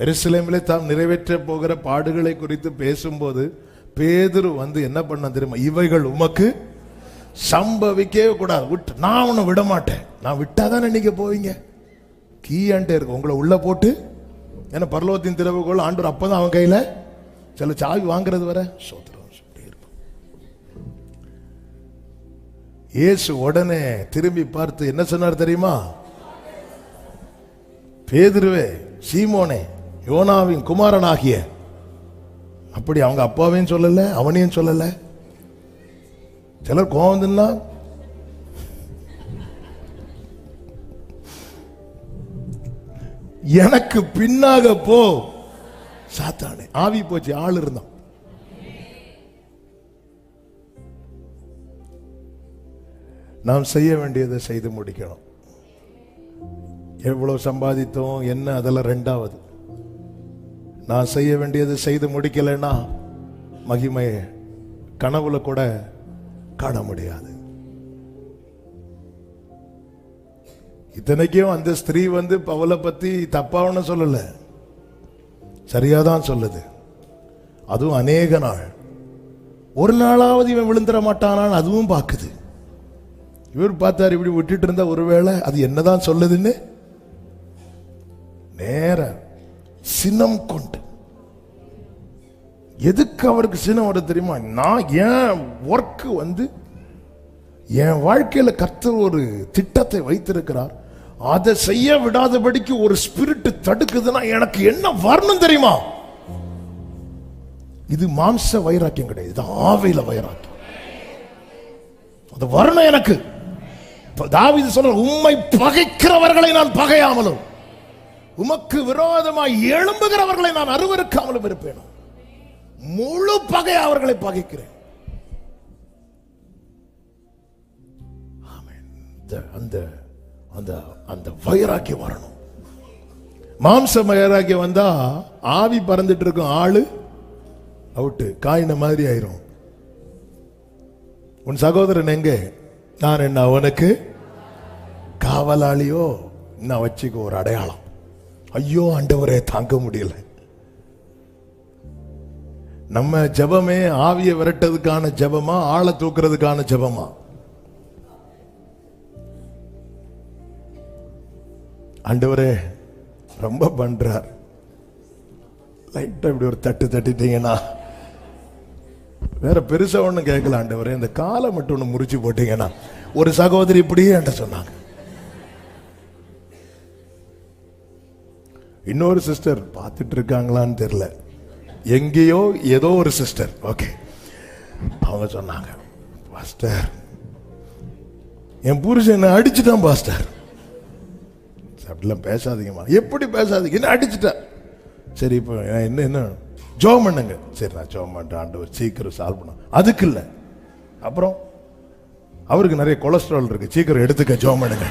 எருசலேமிலே தாம் நிறைவேற்ற போகிற பாடுகளை குறித்து பேசும்போது பேதுரு வந்து என்ன பண்ண தெரியுமா? இவைகள் உமக்கு சம்பவிக்கவே கூடாது, நான் உன்னை விட மாட்டேன். நான் விட்டாதானே நீங்க போவீங்க. கீயான்ட்டே இருக்கு உங்களை உள்ள போட்டு. ஏன்னா பரலோகத்தின் திறவுகோள் ஆண்டவர் அப்பதான் அவன் கையில சில சாவி வாங்குறது வர சோத்திரம். இயேசு உடனே திரும்பி பார்த்து என்ன சொன்னார் தெரியுமா? பேதுருவே, சீமோனே, யோனாவின் குமாரனாகிய. அப்படி அவங்க அப்பாவையும் சொல்லல, அவனையும் சொல்லல. சிலர் கோவம்னா எனக்கு பின்னாக போ சாத்தானே. ஆவி போச்சு, ஆள் இருந்தான். நாம் செய்ய வேண்டியதை செய்து முடிக்கணும். எவ்வளவு சம்பாதித்தோம் என்ன அதெல்லாம் ரெண்டாவது. நான் செய்ய வேண்டியதை செய்து முடிக்கலைன்னா மகிமையை கனவுல கூட காண முடியாது. இத்தனைக்கும் அந்த ஸ்திரீ வந்து பவுலை பத்தி தப்பாவன்னு சொல்லல, சரியாதான் சொல்லுது. அதுவும் அநேக நாள், ஒரு நாளாவது இவன் விழுந்துட மாட்டானான்னு அதுவும் பாக்குது. இவர் பார்த்தார், இப்படி விட்டுட்டு இருந்தா ஒருவேளை அது என்னதான் சொல்லுதுன்னு நேர சினம் கொண்டு. எதுக்கு அவருக்கு சினம் வர தெரியுமா? நான் என் ஒர்க் வந்து என் வாழ்க்கையில கர்த்தர் ஒரு திட்டத்தை வைத்திருக்கிறார், அதை செய்ய விடாதபடிக்கு ஒரு ஸ்பிரிட் தடுக்குதுன்னா எனக்கு என்ன வரணும் தெரியுமா? இது மாம்ச வைராக்கியம் கிடையாது, இது ஆவியில வைராக்கியம். அது வரணும் எனக்கு. தாவீது சொல்ற, உம்மை பகைக்கிறவர்களை நான் பகையாமலும் உமக்கு விரோதமாய் எழும்புகிறவர்களை நான் அருவருக்காமலும் இருப்பேன். முழு பகை அவர்களை பகைக்கிறேன். அந்த அந்த அந்த வைராக்கியம் வரணும். மாம்ச வைராக்கியம் வந்தா ஆவி பறந்துட்டு இருக்கும், ஆளு அவுட்டு, காயின மாதிரி ஆயிரும். உன் சகோதரன் எங்க? நான் என்ன அவனுக்கு காவலாளியோ? நான் வச்சுக்க ஒரு அடையாளம். ஐயோ ஆண்டவரே, தாங்க முடியல. நம்ம ஜெபமே ஆவியை விரட்டதுக்கான ஜெபமா, ஆளை தூக்குறதுக்கான ஜெபமா? ஆண்டவரே ரொம்ப பண்றார், லைட்டா இப்படி ஒரு தட்டு தட்டிட்டீங்கன்னா, வேற பெருசா ஒண்ணு கேட்கல. ஆண்டவரே இந்த காலை மட்டும் ஒண்ணு முறிச்சு போட்டீங்கன்னா. ஒரு சகோதரி இப்படியே என்கிட்ட சொன்னாங்க, இன்னொரு சிஸ்டர் பார்த்துட்டு இருக்காங்களான்னு தெரியல, எங்கேயோ ஏதோ ஒரு சிஸ்டர். ஓகே, அவங்க சொன்னாங்க, பாஸ்டர் என் புருஷன் என்ன அடிச்சுட்டான் பாஸ்டர். அப்படிலாம் பேசாதீங்கம்மா. எப்படி பேசாதீங்க, என்ன அடிச்சுட்டா. சரி, இப்போ என்ன ஜோம் பண்ணுங்க. சரி, நான் ஜோம் பண்றேன், ஆண்டவர் சீக்கிரம் சால்வ் பண்ண. அதுக்கு இல்லை, அப்புறம் அவருக்கு நிறைய கொலஸ்ட்ரால் இருக்கு, சீக்கிரம் எடுத்துக்க, ஜோம் பண்ணுங்க.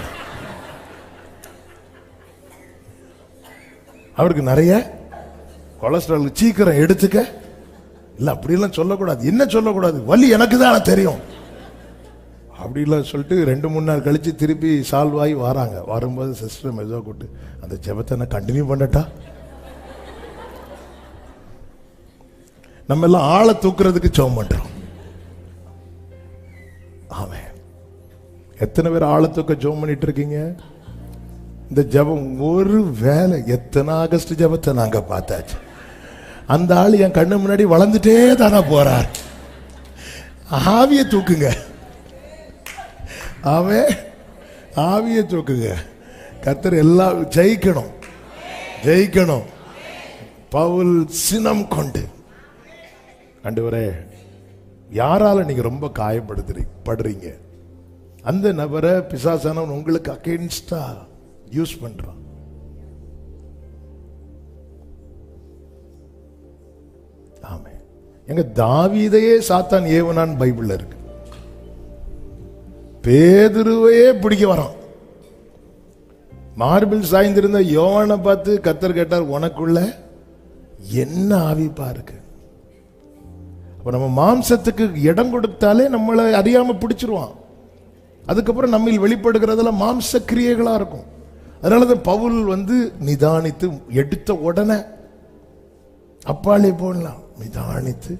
அவருக்கு நிறைய கொலஸ்ட்ரால், சீக்கிரம் எடுத்துக்க. இல்லை, அப்படிலாம் சொல்லக்கூடாது. என்ன சொல்லக்கூடாது, வலி எனக்கு தான் தெரியும் அப்படிலாம் சொல்லிட்டு 2-3 நாள் கழிச்சு திருப்பி சால்வ் ஆகி வராங்க. வரும்போது சிஸ்டர் மெதுவாக கூட்டு, அந்த ஜெபத்தை நான் கண்டினியூ பண்ணட்டா. நம்ம எல்லாம் ஆளை தூக்குறதுக்கு ஜெபம் பண்றோம். ஆமென். எத்தனை பேர் ஆளை தூக்க ஜெபம் பண்ணிட்டு இருக்கீங்க? இந்த ஜெபம் ஒரு வேலை. எத்தனை ஆகஸ்ட் ஜெபத்தை நாங்க பார்த்தாச்சு. அந்த ஆள் என் கண்ணு முன்னாடி வளர்ந்துட்டே தானே போறார். ஆவியை தூக்குங்க, அவன் ஆவியை தூக்குங்க. கர்த்தர் எல்லாம் ஜெயிக்கணும், ஜெயிக்கணும். பவுல் சினம் கொண்டு, ஆண்டவரே யாரால நீங்க ரொம்ப காயப்படுறீங்க, அந்த நபரை பிசாசானவன் உங்களுக்கு அகைன்ஸ்டா யூஸ் பண்றான். ஆமே. எங்க தாவீதையே சாத்தான் ஏவனான் பைபிள்ல இருக்கு. பேதுருவையே பிடிக்க வரான். மார்பிள் சாய்ந்திருந்த யோவானை பார்த்து கர்த்தர் கேட்டார், உனக்குள்ள என்ன ஆவிப்பா இருக்கு? அப்ப நம்ம மாம்சத்துக்கு இடம் கொடுத்தாலே நம்மளை அறியாம பிடிச்சிருவான். அதுக்கப்புறம் நம்ம வெளிப்படுகிறதுல மாம்ச கிரியைகளா இருக்கும். அதனாலதான் பவுல் நிதானித்து எடுத்த உடனே அப்பாலே போடலாம், நிதானித்து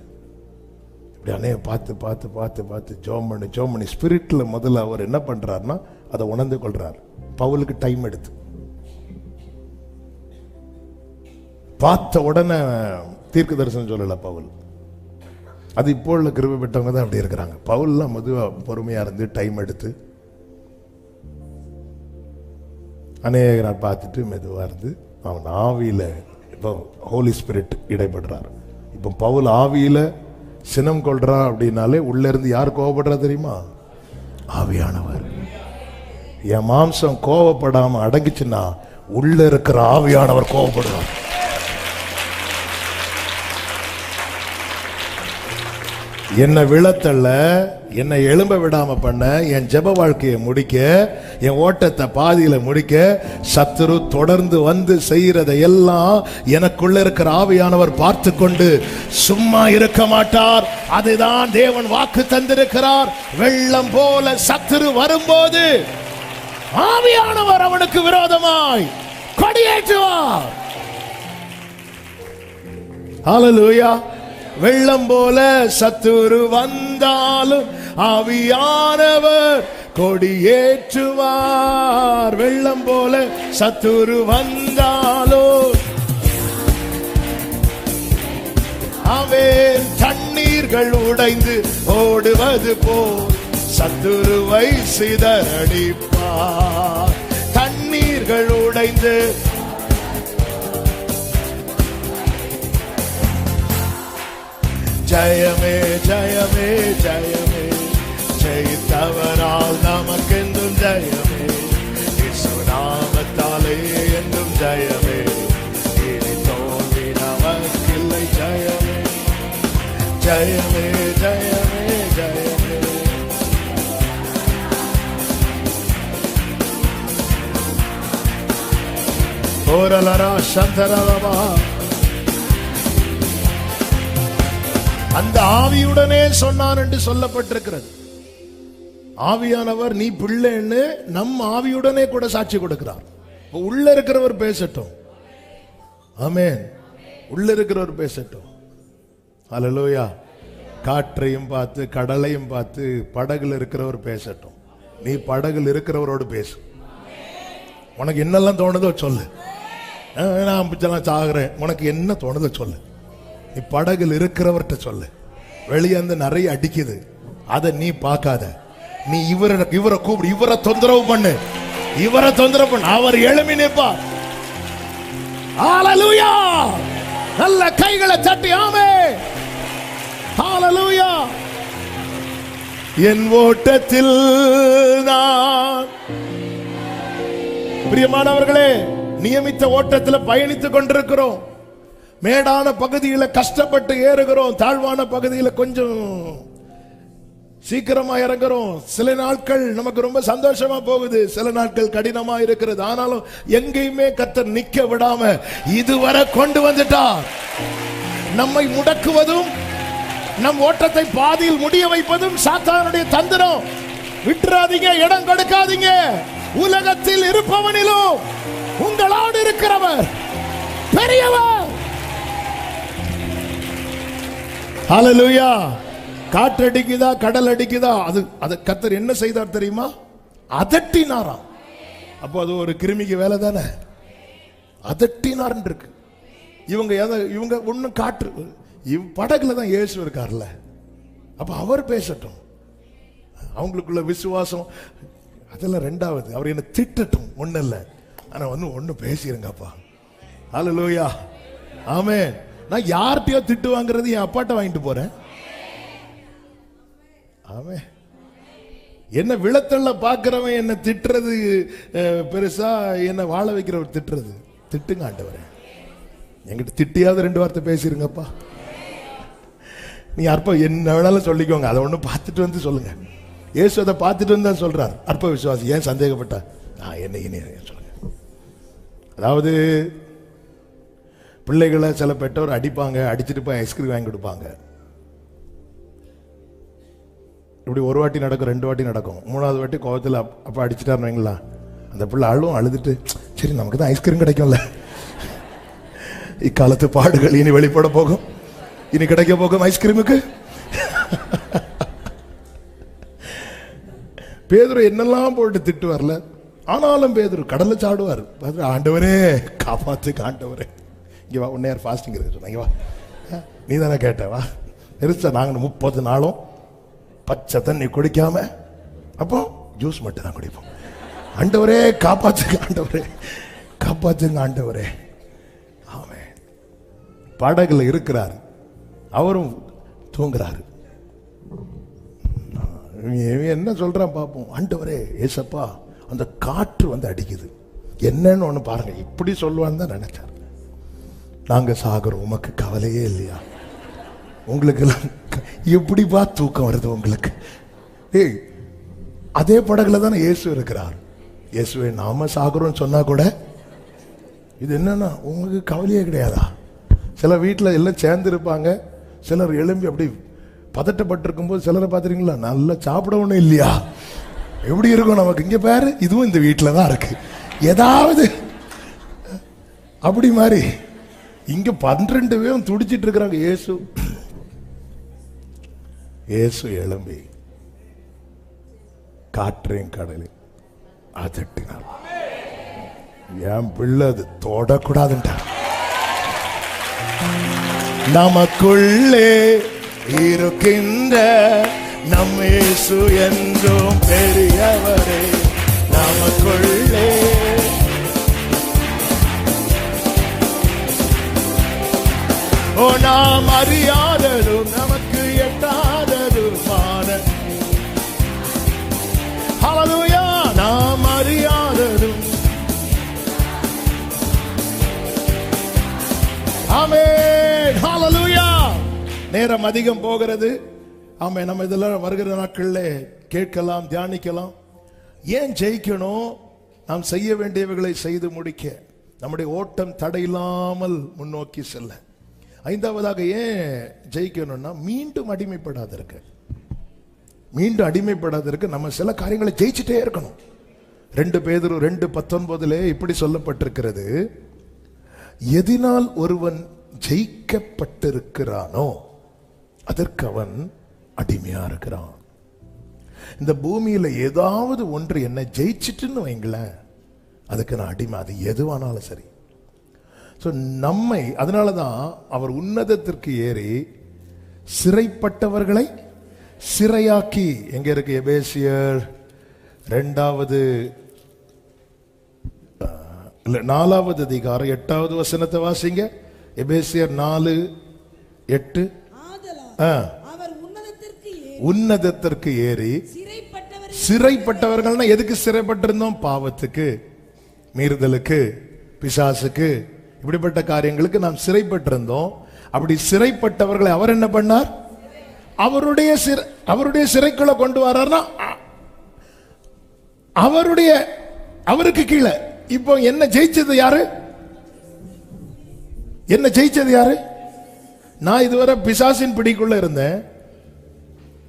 இப்படி அணைய பார்த்து பார்த்து பார்த்து பார்த்து ஜோம் பண்ணி ஸ்பிரிட்ல முதல்ல அவர் என்ன பண்றாருன்னா அதை உணர்ந்து கொள்றார். பவுலுக்கு டைம் எடுத்து பார்த்த உடனே தீர்க்க தரிசனம் சொல்லல பவுல். அது இப்போ உள்ள கிருபை பெற்றவங்க தான் அப்படி இருக்கிறாங்க. பவுல்லாம் மெதுவா பொறுமையா இருந்து டைம் எடுத்து அநேக நாள் பார்த்துட்டு மெதுவா இருந்து அவன் ஆவியில இப்போ ஹோலி ஸ்பிரிட் இடைப்படுறார். இப்போ பவுல் ஆவியில சினம் கொள்றா அப்படின்னாலே உள்ள இருந்து யார் கோவப்படுறா தெரியுமா? ஆவியானவர். என் மாம்சம் கோவப்படாம அடங்கிச்சுன்னா உள்ள இருக்கிற ஆவியானவர் கோவப்படுவார். என்னை விழத்தள்ள, என்னை எழும்ப விடாம பண்ண, என் ஜெப வாழ்க்கையை முடிக்க, என் ஓட்டத்தை பாதியில முடிக்க சத்துரு தொடர்ந்து செய்யறதை எல்லாம் எனக்குள்ள இருக்கிற ஆவியானவர் பார்த்து கொண்டு சும்மா இருக்க மாட்டார். அதுதான் தேவன் வாக்கு தந்திருக்கிறார். வெள்ளம் போல சத்துரு வரும்போது ஆவியானவர் அவனுக்கு விரோதமாய் கொடியேற்றுவார். ஹல்லேலூயா. வெள்ளம் போல சத்துரு வந்தாலும் ஆவியானவர் கொடியேற்றுவார். வெள்ளம் போல சத்துரு வந்தாலும் அவன் தண்ணீர்கள் உடைந்து ஓடுவது போல் சத்துருவை சிதறடிப்பார். தண்ணீர்கள் உடைந்து ஜெயமே ஜெயமே ஜெயமே, ஜெயித்தவரால் நமக்கென்றும் ஜெயமே, இயேசு நாமத்தாலே என்றும் ஜெயமே, இனி தோல்வி நமக்கில்லை. ஜெயமே ஜெயமே ஜெயமே ஜெயமே. ஓரலரா சந்தரலவா. அந்த ஆவியுடனே சொன்னான் என்று சொல்லப்பட்டிருக்கிறது. ஆவியானவர் நீ பிள்ளைன்னு நம் ஆவியுடனே கூட சாட்சி கொடுக்கிறார். உள்ள இருக்கிறவர் பேசட்டும். ஆமென். உள்ள இருக்கிறவர் பேசட்டும். ஹல்லேலூயா. காற்றையும் பார்த்து கடலையும் பார்த்து படகுல இருக்கிறவர் பேசட்டும். நீ படகுல இருக்கிறவரோடு பேசு. உனக்கு என்னெல்லாம் தோணுதோ சொல்லு. நான் சாகுறேன், உனக்கு என்ன தோணுதோ சொல்லு. நீ படகுல இருக்கிறவர்கிட்ட சொல்லு. வெளியே வந்து நிறைய அடிக்குது, அதை நீ பார்க்காத. நீ இவரை கூப்பிடு, இவரை தொந்தரவு பண்ணு, அவர் எழுமி நிற்பார். ஹalleluya. நல்ல கைகளை தட்டி ஆமென். ஹalleluya. என் ஓட்டத்தில் நான் பிரியமானவர்களே நியமித்த ஓட்டத்தில் பயணித்துக் கொண்டிருக்கிறோம். மேடான பகுதியில கஷ்டப்பட்டு ஏறுகிறோம், தாழ்வான பகுதியில கொஞ்சம் சீக்கிரமா இறங்குறோம். சில நாட்கள் நமக்கு ரொம்ப சந்தோஷமா போகுது, சில நாட்கள் கடினமா இருக்கிறது. ஆனாலும் எங்கேயுமே கர்த்தர் நிக்க விடாம இதுவரை கொண்டு வந்துட்டார். நம்மை முடக்குவதும் நம் ஓட்டத்தை பாதியில் முடிய வைப்பதும் சாத்தானுடைய தந்திரம். விட்டுறாதீங்க, இடம் கொடுக்காதீங்க. உலகத்தில் இருப்பவனிலும் உங்களோடு இருக்கிறவர் பெரியவர். ஹalleluya. காற்றடிக்குதா கடல் அடிக்குதா, அது கர்த்தர் என்ன செய்தார் தெரியுமா? அதட்டினாராம். அப்போ அது ஒரு கிருமிக்கு வேலை தானே. அதட்டினார் இருக்கு. இவங்க ஒன்னும் காற்று படகுல தான் இயேசு இருக்கார்ல, அப்ப அவர் பேசட்டும். அவங்களுக்குள்ள விசுவாசம் அதெல்லாம் ரெண்டாவது. அவர் என்ன திட்டட்டும், ஒண்ணு இல்ல, ஆனா ஒண்ணு பேசிருங்கப்பா. ஹalleluya. ஆமென். நான் யார்கிட்டயோ திட்டு வாங்குறது என் அப்பாட்ட வாங்கிட்டு போறேன். ஆமென். என்ன விளத்தள்ள பாக்குறவன் என்ன திட்டுறது பெருசா, என்ன வாழ வைக்கிறவர் திட்டுறது. திட்டுங்க ஆண்டவரே, என்கிட்ட திட்டியாவது 2 வார்த்தை பேசிருங்கப்பா. நீ அற்ப என்ன வேணாலும் சொல்லிக்கோங்க, அதை ஒண்ணு பார்த்துட்டு வந்து சொல்லுங்க. இயேசு அதை பார்த்துட்டு வந்து தான் சொல்றார். அற்ப விசுவாசி ஏன் சந்தேகப்பட்ட என்ன சொல்லுங்க. அதாவது பிள்ளைகளை சில பெற்றோர் அடிப்பாங்க, அடிச்சுட்டு போய் ஐஸ்கிரீம் வாங்கி கொடுப்பாங்க. இப்படி ஒரு வாட்டி நடக்கும், 2 வாட்டி நடக்கும். 3வது வாட்டி கோவத்தில் அப்பா அடிச்சுட்டாருங்களா, அந்த பிள்ளை அழுதுட்டு சரி நமக்கு தான் ஐஸ்கிரீம் கிடைக்கும்ல, இக்காலத்து பாடுகள் இனி வெளிப்பட போகும், இனி கிடைக்க போகும் ஐஸ்கிரீமுக்கு. பேதுரு என்னெல்லாம் போட்டு திட்டு வரல, ஆனாலும் பேதுரு கடல்ல சாடுவார். ஆண்டவரே காப்பாத்துக்கு, ஆண்டவரே இங்க வா, உன்னையார் ஃபாஸ்டிங் இருக்கு சொன்னாங்க, வா நீ தானே கேட்ட, வா இருச்சா. நாங்கள் 30 நாளும் பச்சை தண்ணி குடிக்காம அப்போ ஜூஸ் மட்டும் தான் குடிப்போம். ஆண்டவரே காப்பாத்துக்கு, ஆண்டவரே காப்பாத்துங்க, ஆண்டவரே. ஆமென். படகுல இருக்கிறார், அவரும் தூங்குறாரு. என்ன சொல்றான் பாப்போம். ஆண்டவரே ஏசப்பா, அந்த காற்று வந்து அடிக்குது, என்னன்னு ஒண்ணு பாருங்க. இப்படி சொல்லுவான்னு தான் நினைச்சார். நாங்க சாகுறோம், உமக்கு கவலையே இல்லையா? உங்களுக்கு எல்லாம் எப்படிப்பா தூக்கம் வருது உங்களுக்கு? ஏய், அதே படகுல தானே இயேசு இருக்கிறார். இயேசுவே நாம சாகுறோம் சொன்னா கூட இது என்னன்னா உங்களுக்கு கவலையே கிடையாதா? சில வீட்டில் எல்லாம் சேர்ந்து இருப்பாங்க, சிலர் எழும்பி அப்படி பதட்டப்பட்டிருக்கும் போது சிலரை பார்த்துறீங்களா, நல்லா சாப்பிட ஒண்ணும் இல்லையா, எப்படி இருக்கும் நமக்கு. இங்க பாரு, இதுவும் இந்த வீட்டில் தான் இருக்கு, ஏதாவது அப்படி மாதிரி. இங்க 12 பேரும் துடிச்சிட்டு இருக்கிறாங்க. இயேசு எழும்பி காற்றையும் கடலையும் அதட்டினார். என் பிள்ளை அது தொடக்கூடாதுன்றார். நமக்குள்ளே இருக்கின்ற நம் இயேசு என்றும் பெரியவரே, நமக்குள்ளே ஓ நாம் அறியாததும் நமக்கு எட்டாததுமான, ஹல்லேலூயா, நாம் அறியாததும். ஆமென், ஹல்லேலூயா. நேரம் அதிகம் போகிறது. ஆமென். நம்ம இதெல்லாம் வருகிற நாட்களில் கேட்கலாம், தியானிக்கலாம். ஏன் ஜெயிக்கணும்? நாம் செய்ய வேண்டியவைகளை செய்து முடிக்க, நம்முடைய ஓட்டம் தடையில்லாமல் முன்னோக்கி செல்ல. 5வதாக ஏன் ஜெயிக்கணும்னா, மீண்டும் அடிமைப்படாதிருக்க. மீண்டும் அடிமைப்படாதிருக்க நம்ம சில காரியங்களை ஜெயிச்சுட்டே இருக்கணும். 2 பேதுரு 2:19 இப்படி சொல்லப்பட்டிருக்கிறது, எதினால் ஒருவன் ஜெயிக்கப்பட்டிருக்கிறானோ அதற்கு அவன் அடிமையா இருக்கிறான். இந்த பூமியில ஏதாவது ஒன்று என்ன ஜெயிச்சிட்டுன்னு வைங்களேன், அதுக்கு நான் அடிமை. அது எதுவானாலும் சரி. நம்மை, அதனாலதான் அவர் உன்னதத்திற்கு ஏறி சிறைப்பட்டவர்களை சிறையாக்கி, எங்க இருக்கு எபேசியர் 2வது இல்ல 4வது அதிகாரம் 8வது வசனத்தை வாசிங்க. எபேசியர் 4:8. அவர் உன்னதத்திற்கு ஏறி சிறைப்பட்டவர்கள்னா எதுக்கு சிறைப்பட்டிருந்தோம்? பாவத்துக்கு, மீறுதலுக்கு, பிசாசுக்கு, இப்படிப்பட்ட காரியங்களுக்கு நாம் சிறைப்பட்டிருந்தோம். அப்படி சிறைப்பட்டவர்களை அவர் என்ன பண்ணார்? அவருடைய சிறைக்குள்ள கொண்டு வர்றார்னா அவருக்கு கீழே. இப்போ என்ன ஜெயிச்சது யாரு? என்ன ஜெயிச்சது யாரு? நான் இதுவரை பிசாசின் பிடிக்குள்ள இருந்தேன்,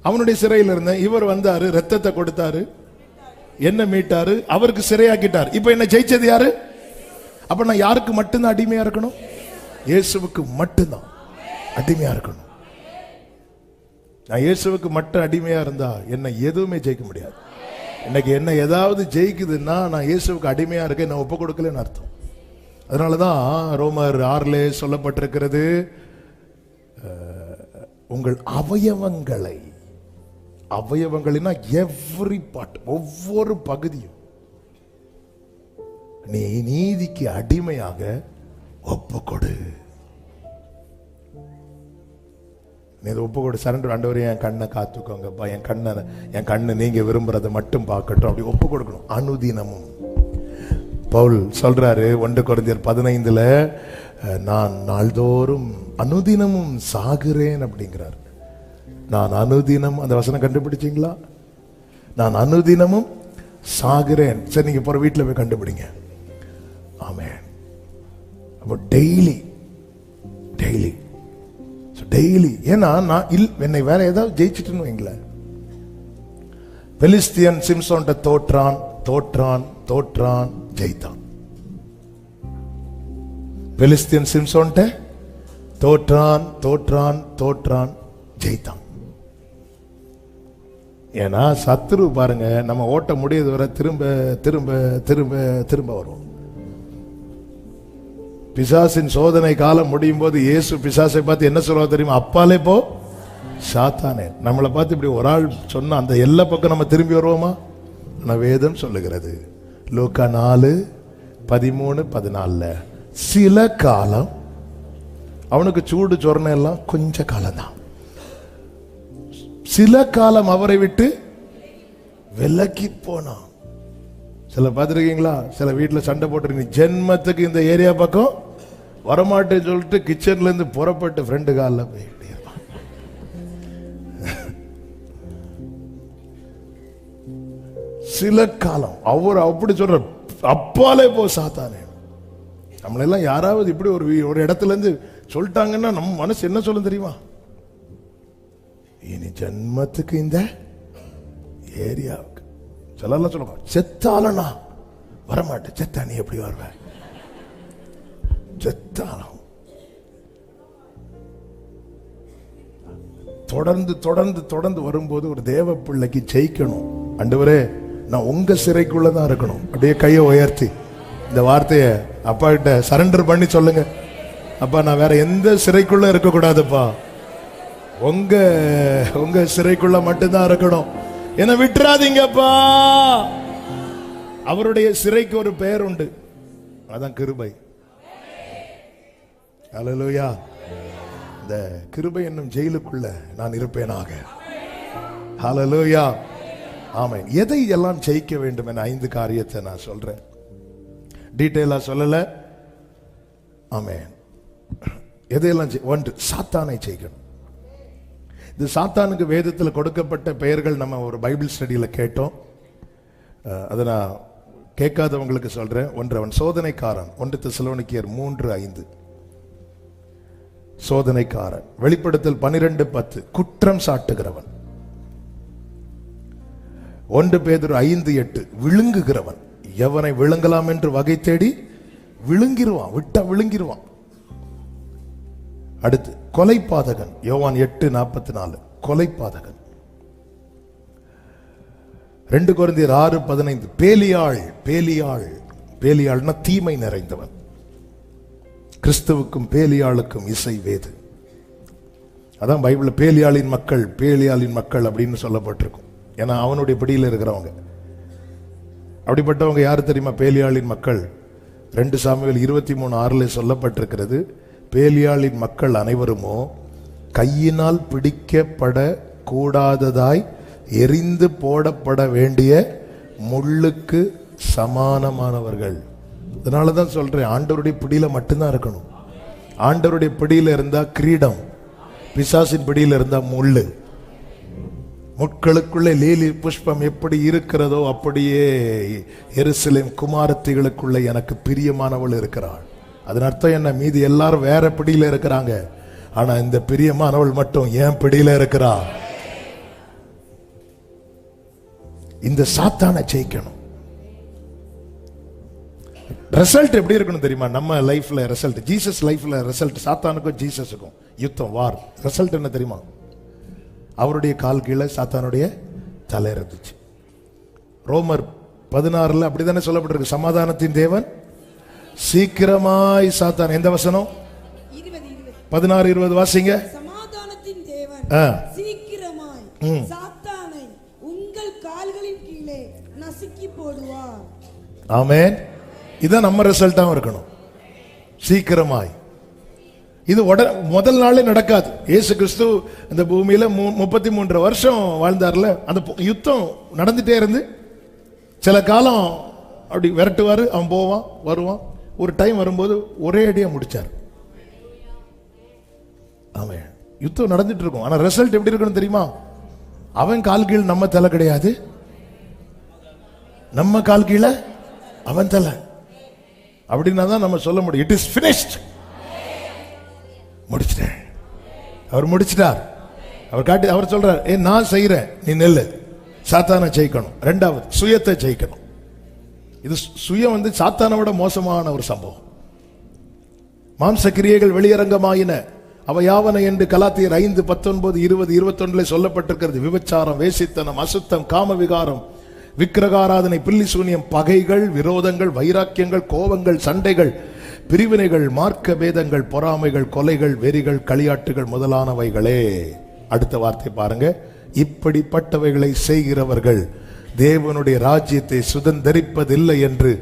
அவனுடைய சிறையில் இருந்தேன். இவர் வந்தாரு, ரத்தத்தை கொடுத்தாரு, என்ன மீட்டாரு, அவருக்கு சிறையாக்கிட்டார். இப்ப என்ன ஜெயிச்சது யாரு? அப்ப நான் யாருக்கு மட்டும்தான் அடிமையா இருக்கணும்? இயேசுவுக்கு மட்டும்தான் அடிமையா இருக்கணும். நான் இயேசுவுக்கு மட்டும் அடிமையா இருந்தா என்ன எதுவுமே ஜெயிக்க முடியாது. இன்னைக்கு என்ன ஏதாவது ஜெயிக்குதுன்னா நான் இயேசுவுக்கு அடிமையா இருக்கேன், நான் ஒப்பு கொடுக்கலன்னு அர்த்தம். அதனாலதான் ரோமர் 6 சொல்லப்பட்டிருக்கிறது, உங்கள் அவயவங்களினா எவ்ரி பார்ட், ஒவ்வொரு பகுதியும் நீ நீதிக்கு அடிமையாக ஒப்பு கொடு. நீ ஒப்பு கொடு, சரண்டர். ஆண்டவரே என் கண்ணை காத்துக்கோங்கப்பா, என் கண்ணை நீங்க விரும்புறதை மட்டும் பார்க்கட்டும், அப்படி ஒப்பு கொடுக்கணும். அனுதினமும் பவுல் சொல்றாரு 1 கொரிந்தியர் 15 நான் நாள்தோறும் அனுதினமும் சாகிறேன் அப்படிங்கிறார். நான் அனுதினம், அந்த வசனம் கண்டுபிடிச்சீங்களா? நான் அனுதினமும் சாகிறேன். சரி, நீங்க போற வீட்டில் போய் கண்டுபிடிங்க. ஆமென். அப்போ டெய்லி ஏன்னா நான் என்னை வேற ஏதாவது ஜெயிச்சிட்டுன்னு வைங்களேன். பெலிஸ்தியன் சிம்சோன்ட்ட தோற்றான் ஜெயித்தான். பெலிஸ்தியன் சிம்சோன்ட்ட தோற்றான் ஜெயித்தான். ஏன்னா சத்துரு பாருங்க, நம்ம ஓட்ட முடியாது வர திரும்ப திரும்ப திரும்ப திரும்ப வரும். பிசாசின் சோதனை காலம் முடியும் போது இயேசு பிசாசை பார்த்து என்ன சொல்லுவா தெரியுமா? அப்பாலே போ சாத்தானே. நம்மளை பார்த்து இப்படி ஒரு ஆள் சொன்னா அந்த எல்லா பக்கம் நம்ம திரும்பி வருவோமா? நான் வேதம் சொல்லுகிறது லூக்கா 4:13-14 சில காலம் அவனுக்கு சூடு சொரணை எல்லாம் கொஞ்ச காலம் தான். சில காலம் அவரை விட்டு விலக்கி போனான். சில பார்த்துருக்கீங்களா? சில வீட்டில் சண்டை போட்டுருக்கீங்க, ஜென்மத்துக்கு இந்த ஏரியா பக்கம் வரமாட்டேன்னு சொல்லிட்டு கிச்சன்ல இருந்து புறப்பட்டு ஃப்ரெண்டு காலில் போய் சில காலம் அவர் அப்படி சொல்ற, அப்பாலே போ சாத்தானே. நம்மளெல்லாம் யாராவது இப்படி ஒரு இடத்துல இருந்து சொல்லிட்டாங்கன்னா நம்ம மனசு என்ன சொல்லும் தெரியுமா? இனி ஜென்மத்துக்கு இந்த ஏரியாவுக்கு சிலர்லாம் சொல்லுவாங்க, செத்தாலனா வரமாட்டேன். செத்தா நீ எப்படி வருவ? செத்தாலும் தொடர்ந்து வரும்போது ஒரு தேவ பிள்ளைக்கு ஜெயிக்கணும். ஆண்டவரே நான் உங்க சிறைக்குள்ளதான் இருக்கணும். அப்படியே கையை உயர்த்தி இந்த வார்த்தைய அப்பா கிட்ட சரண்டர் பண்ணி சொல்லுங்க. அப்பா நான் வேற எந்த சிறைக்குள்ள இருக்க கூடாதுப்பா, உங்க சிறைக்குள்ள மட்டும்தான் இருக்கணும். என்ன விட்டுறாதீங்கப்பா. அவருடைய சிறைக்கு ஒரு பெயர் உண்டு, அதான் கிருபை. அல்லேலூயா. இந்த கிருபை என்னும் ஜெயிலுக்குள்ள நான் இருப்பேனாக. அல்லேலூயா. ஆமென். எதை எல்லாம் ஜெயிக்க வேண்டும் என 5 காரியத்தை நான் சொல்றேன், டீட்டெயிலா சொல்லல. ஆமென். எதையெல்லாம்? 1, சாத்தானை ஜெயிக்கணும். இந்த சாத்தானுக்கு வேதத்தில் கொடுக்கப்பட்ட பெயர்கள் நம்ம ஒரு பைபிள் ஸ்டடியில கேட்டோம். அதை நான் கேட்காதவங்களுக்கு சொல்றேன். 1, அவன் சோதனைக்காரன். 1 தெசலோனிக்கேயர் 3:5 சோதனைக்காரன். வெளிப்படுத்தல் 12:10 குற்றம் சாட்டுகிறவன். 1 பேதுரு 5:8 விழுங்குகிறவன். எவனை விழுங்கலாம் என்று வகை தேடி விழுங்கிருவான், விட்டா விழுங்கிருவான். அடுத்து கொலைபாதகன். யோவான் 8:44 கொலைபாதகன். 2 கொரிந்தியர் 6:15 பேலியாள்னா தீமை நிறைந்தவன். கிறிஸ்துவுக்கும் பேலியாளுக்கும் இசை வேது. அதான் பைபிள் பேலியாளின் மக்கள் அப்படின்னு சொல்லப்பட்டிருக்கும். ஏன்னா அவனுடைய பிடியில் இருக்கிறவங்க. அப்படிப்பட்டவங்க யாரு தெரியுமா? பேலியாளின் மக்கள். 2 சாமுவேல் 23:6 சொல்லப்பட்டிருக்கிறது, பேலியாளின் மக்கள் அனைவருமோ கையினால் பிடிக்கப்பட கூடாததாய் எரிந்து போடப்பட வேண்டிய முள்ளுக்கு சமானமானவர்கள். அதனாலதான் சொல்றேன், ஆண்டவருடைய பிடியில மட்டும்தான் இருக்கணும். ஆண்டவருடைய பிடியில இருந்தா கிரீடம், பிசாசின் பிடியில இருந்தா முள்ளு. முட்களுக்குள்ளே லீலி புஷ்பம் எப்படி இருக்கிறதோ அப்படியே எருசலேம் குமாரத்திகளுக்குள்ளே எனக்கு பிரியமானவள் இருக்கிறாள். அதன் அர்த்தம் என்ன? மீதி எல்லாரும் வேற பிடியில இருக்கிறாங்க, ஆனா இந்த பிரியமானவள் மட்டும் என் பிடியில இருக்கிறா. இந்த சாத்தானை ஜெயிக்கணும். ரிசல்ட் எப்படி இருக்கணும் தெரியுமா? நம்ம லைஃப்ல ரிசல்ட், ஜீசஸ் லைஃப்ல ரிசல்ட், சாத்தானுக்கும் ஜீசஸுக்கும் யுத்தம், வார். ரிசல்ட் என்ன தெரியுமா? அவருடைய கால் கீழே சாத்தானுடைய தலை இருந்துச்சு. ரோமர் 16 அப்படித்தானே சொல்லப்பட்டிருக்கு, சமாதானத்தின் தேவன் சீக்கிரமாய் சாத்தான். எந்த வசனம்? 16-20 வாசிங்க. சமாதானத்தின் தேவன் சீக்கிரமாய் சாத்தானை உங்கள் கால்களின் கீழே நசுக்கி போடுவார். ஆமென். இதான் நம்ம ரிசல்ட்டாவும் இருக்கணும், சீக்கிரமாய். இது முதல் நாளே நடக்காது. இயேசு கிறிஸ்து இந்த பூமியில 33 வருஷம் வாழ்ந்தார்ல, அந்த யுத்தம் நடந்துட்டே இருந்து சில காலம் அப்படி விரட்டுவாரு, அவன் போவான் வருவான். ஒரு டைம் வரும்போது ஒரே அடியா முடிச்சார். அவன் யுத்தம் நடந்துட்டு இருக்கும், ஆனா ரிசல்ட் எப்படி இருக்கணும் தெரியுமா? அவன் கால் கீழ் நம்ம தலை கிடையாது, நம்ம கால் கீழ அவன் தலை. அப்படின்னா தான் நம்ம சொல்ல முடியும், இட் இஸ் finished. முடிச்சிட்டேன், அவர் முடிச்சிட்டார். அவர் சொல்றார், நான் செய்யறேன், நீ நெல்லு. சாத்தானை ஜெயிக்கணும். 2வது சுயத்தை ஜெயிக்கணும். இது சுயம் சாத்தானை விட மோசமான ஒரு சம்பவம். மாம்ச கிரியைகள் வெளியரங்கமாயின, அவை யாவன என்று கலாத்தியர் 5:19-20-21 சொல்லப்பட்டிருக்கிறது. விபச்சாரம், வேசித்தனம், அசுத்தம், காம விகாரம், விக்கிரகாராதனை, பில்லி சூனியம், பகைகள், விரோதங்கள், வைராக்கியங்கள், கோபங்கள், சண்டைகள், பிரிவினைகள், மார்க்க பேதங்கள், பொறாமைகள், கொலைகள், வெறிகள், களியாட்டுகள் முதலானவைகளே. அடுத்த வார்த்தை பாருங்க, இப்படிப்பட்டவைகளை செய்கிறவர்கள் தேவனுடைய ராஜ்யத்தை சுதந்தரிப்பதில்லை என்று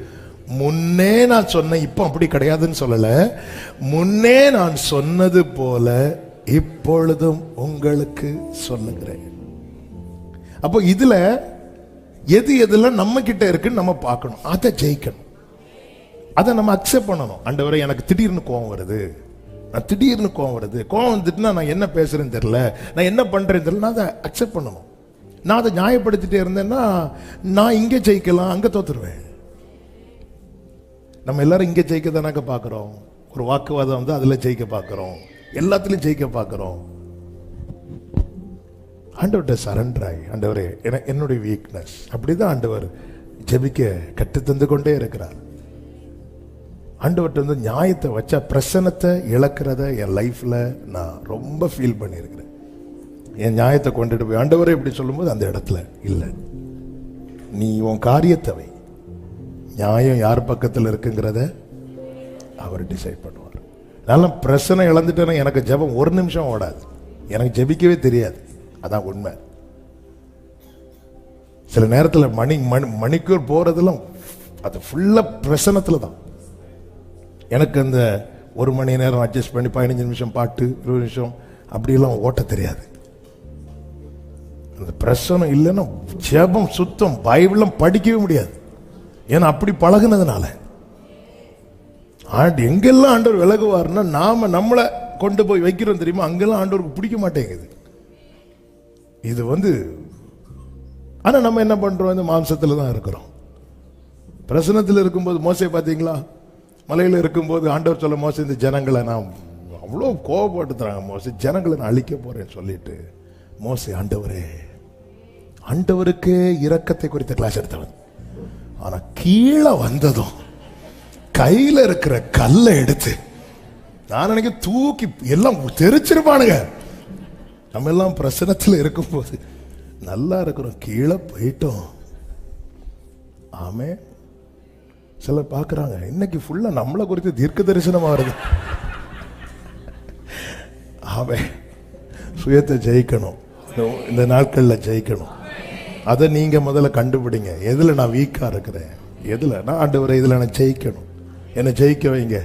முன்னே நான் சொன்னேன். இப்ப அப்படி கிடையாதுன்னு சொல்லல, முன்னே நான் சொன்னது போல இப்பொழுதும் உங்களுக்கு சொல்லுகிறேன். அப்போ இதுல எது எதுல நம்ம கிட்ட இருக்குன்னு நம்ம பார்க்கணும், அதை ஜெயிக்கணும், அதை நம்ம அக்செப்ட் பண்ணணும். ஆண்டவரே, எனக்கு திடீர்னு கோவம் வருது, கோவம் வந்துட்டுனா நான் என்ன பேசுறேன்னு தெரியல, நான் என்ன பண்றேன்னு தெரியல, நான் அதை அக்செப்ட் பண்ணணும். நான் அதை நியாயப்படுத்திட்டே இருந்தேன்னா நான் இங்கே ஜெயிக்கலாம், அங்க தோத்துருவேன். நம்ம எல்லாரும் இங்கே ஜெயிக்க தானாக்க பார்க்கிறோம். ஒரு வாக்குவாதம் அதுல ஜெயிக்க பார்க்கிறோம், எல்லாத்திலையும் ஜெயிக்க பார்க்கிறோம். ஆண்டவர்கிட்ட சரண்டர் ஆகி, ஆண்டவரே என்னுடைய வீக்னஸ், அப்படிதான் ஆண்டவர் ஜெபிக்க கற்றுத்தந்து கொண்டே இருக்கிறார். ஆண்டவர்கிட்ட நியாயத்தை வச்சா பிரசனத்தை இழக்கிறத என் லைஃப்ல நான் ரொம்ப ஃபீல் பண்ணியிருக்கிறேன். என் நியாயத்தை கொண்டுட்டு போய் ஆண்டவரே இப்படி சொல்லும்போது அந்த இடத்துல இல்லை, நீ உன் காரியத்தை வை, நியாயம் யார் பக்கத்தில் இருக்குங்கிறத அவர் டிசைட் பண்ணுவார். அதனால பிரச்சனை இழந்துட்டேன்னா எனக்கு ஜெபம் 1 நிமிஷம் ஓடாது, எனக்கு ஜெபிக்கவே தெரியாது. அதான் உண்மை. சில நேரத்தில் மணிக்கூர் போறதெல்லாம் அது ஃபுல்லா பிரசனத்துல தான். எனக்கு அந்த 1 மணி நேரம் அட்ஜஸ்ட் பண்ணி 15 நிமிஷம் பாட்டு, 20 நிமிஷம் அப்படியெல்லாம் ஓட்ட தெரியாது. அந்த பிரசனம் இல்லைன்னா ஜெபம் சுத்தம், பைபிளும் படிக்கவே முடியாது. ஏன்னா அப்படி பழகுனதுனால. எங்கெல்லாம் ஆண்டவர் விலகுவார்னா நாம நம்மளை கொண்டு போய் வைக்கிறோம் தெரியுமா, அங்கெல்லாம் ஆண்டவருக்கு பிடிக்க மாட்டேங்குது. இது ஆனா நம்ம என்ன பண்றோம், இந்த மாம்சத்துல தான் இருக்கிறோம். பிரசனத்தில் இருக்கும்போது மோசே பாத்தீங்களா, மலையில இருக்கும்போது ஆண்டவர் சொல்ல, மோசே இந்த ஜனங்களை நான் அவ்வளோ கோபப்படுத்துறாங்க, மோசே ஜனங்களை நான் அழிக்க போறேன்னு சொல்லிட்டு, மோசே ஆண்டவருக்கே இரக்கத்தை குறித்த கிளாஸ் எடுத்தவன். ஆனா கீழே வந்ததும் கையில இருக்கிற கல்லை எடுத்து, நான் நினைக்க தூக்கி எல்லாம் தெரிச்சிருப்பானுங்க. நம்ம எல்லாம் பிரசனத்தில் இருக்கும்போது நல்லா இருக்கிறோம், கீழே போயிட்டோம். ஆமே. சிலர் பார்க்குறாங்க, இன்னைக்கு ஃபுல்லா நம்மளை குறித்து தீர்க்க தரிசனமா வருது. ஆமே. சுயத்தை ஜெயிக்கணும், இந்த நாட்களில் ஜெயிக்கணும். அதை நீங்க முதல்ல கண்டுபிடிங்க. எதுல நான் வீக்கா இருக்கிறேன், எதுல நான் ஆண்டவரே இதுல நான் ஜெயிக்கணும். என்னை ஜெயிக்க வைங்க.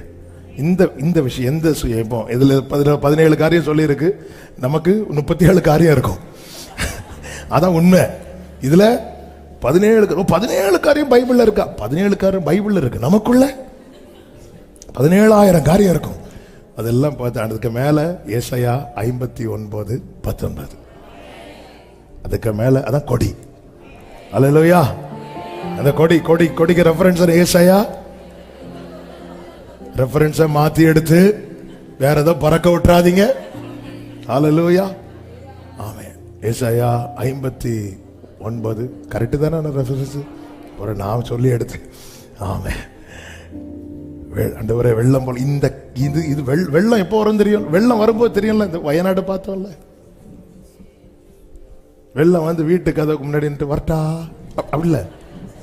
இந்த இந்த விஷயம் எந்த இப்போ இதில் 17 காரியம் சொல்லியிருக்கு, நமக்கு 37 காரியம் இருக்கும். அதான் உண்மை. இதில் 17 காரியம் பைபிளில் இருக்கா? 17 காரியம் பைபிளில் இருக்கு. நமக்குள்ள 17,000 காரியம் இருக்கும். அதெல்லாம் பார்த்து அதுக்கு மேலே ஏசாயா 59:19 அதுக்கு மேலே அதான் கொடி. அல்லேலூயா. அந்த கொடிக்கு ரெஃபரன்ஸ் ஏசாயா. ரெஃபரன்ஸை மாற்றி எடுத்து வேற ஏதோ பறக்க விட்டுறாதீங்க. அல்லேலூயா. ஆமென். ஏசாயா 59 கரெக்டு தானே ரெஃபரன்ஸ்? ஒரு நான் சொல்லி எடுத்து. ஆமென். ஆண்டவரே, வெள்ளம் போல இந்த இது வெள்ளம் எப்போ வரும் தெரியும்? வெள்ளம் வரும்போது தெரியும்ல. இந்த வயநாடு பார்த்தோம்ல, வெள்ளம் வந்து வீட்டு கதவுக்கு முன்னாடி வரட்டா அப்படி இல்லை,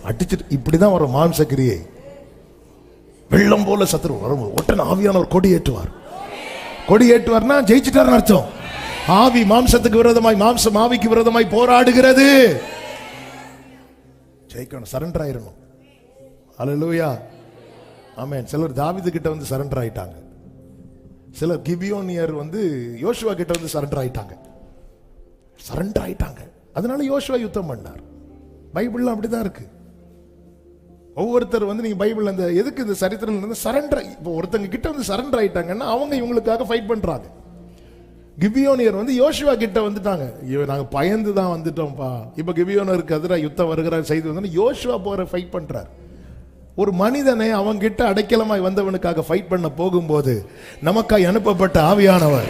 அடிச்சுட்டு இப்படிதான் வரும் மாம்சக்கிரியை. வெள்ளம் போல சத்துரு வரும்போது ஒட்டன ஆவியானவர் கொடி ஏற்றுவார். கொடி ஏற்றுவார்னா ஜெயிச்சுட்டாருன்னு அர்த்தம். ஆவி மாம்சத்துக்கு விரோதமாய், மாம்சம் ஆவிக்கு விரோதமாய் போராடுகிறது. ஜெயிக்கணும், சரண்டர் ஆயிரணும். அல்லேலூயா. ஆமென். சிலர் தாவீது கிட்ட வந்து சரண்டர் ஆயிட்டாங்க. சிலர் கிபியோனியர் வந்து யோசுவா கிட்ட வந்து சரண்டர் ஆயிட்டாங்க. அதனால யோசுவா யுத்தம் பண்ணார். பைபிள்ல அப்படிதான் இருக்கு. ஒவ்வொருத்தர் வந்து நீங்க பைபிள் அந்த எதுக்கு இந்த சரித்திரம் சரண்டர், இப்போ ஒருத்தங்க கிட்ட வந்து சரண்டர் ஆயிட்டாங்கன்னா அவங்க இவங்களுக்காக ஃபைட் பண்றாங்க. கிபியோனியர் வந்து யோசுவா கிட்ட வந்துட்டாங்க. நாங்க பயந்து தான் வந்துட்டோம்ப்பா. இப்ப கிபியோனருக்கு எதிராக யுத்தம் வருகிற செய்தி வந்து யோசுவா போற ஃபைட் பண்றார். ஒரு மனிதனை அவங்க கிட்ட அடைக்கலமாய் வந்தவனுக்காக ஃபைட் பண்ண போகும்போது நமக்காய் அனுப்பப்பட்ட ஆவியானவர்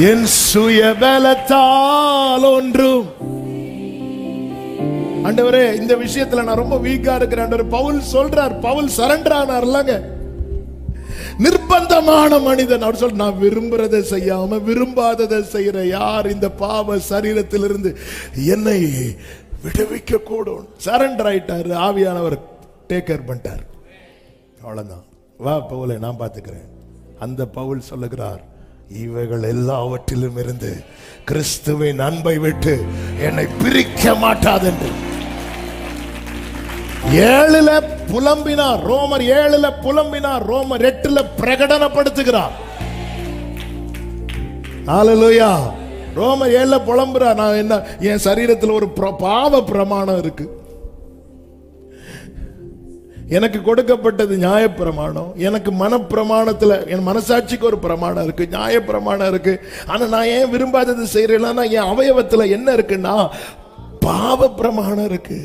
என் சுய பலத்தால் ஒன்றும். ஆண்டவரே, இந்த விஷயத்துல நான் ரொம்ப வீக்கா இருக்கிறேன். பவுல் சொல்றார், பவுல் சரண்டர் ஆனார்லங்க. நிர்பந்தமான மனிதன். அவர் சொல்ற, நான் விரும்புறதை செய்யாம விரும்பாததை செய்யற யார் இந்த பாவ சரீரத்திலிருந்து என்னை விடுவிக்க கூடும். சரண்டர் ஆயிட்டாரு. ஆவியானவர் டேக் கேர் பண்ணிட்டார். அவ்வளவுதான். வா பவுலை, நான் பார்த்துக்கிறேன். அந்த பவுல் சொல்லுகிறார், இவைகள் எல்லாவற்றிலும் இருந்து கிறிஸ்துவின் அன்பை விட்டு என்னை பிரிக்க மாட்டாதென்று 7 புலம்பினார். ரோமர் 7 புலம்பினார். ரோமர் 8 பிரகடனப்படுத்துகிறார். ஹல்லேலூயா. ரோமர் 7 புலம்புறார். நான் என்ன, என் சரீரத்தில் ஒரு பாவ பிரமாணம் இருக்கு. எனக்கு கொடுக்கப்பட்டது நியாய பிரமாணம். எனக்கு மனப்பிரமாணத்துல என் மனசாட்சிக்கு ஒரு பிரமாணம் இருக்கு, நியாய பிரமாணம் இருக்கு. ஆனா நான் ஏன் விரும்பாதது செய்யறேன்னா என் அவயவத்துல என்ன இருக்குன்னா பாவ பிரமாணம் இருக்கு.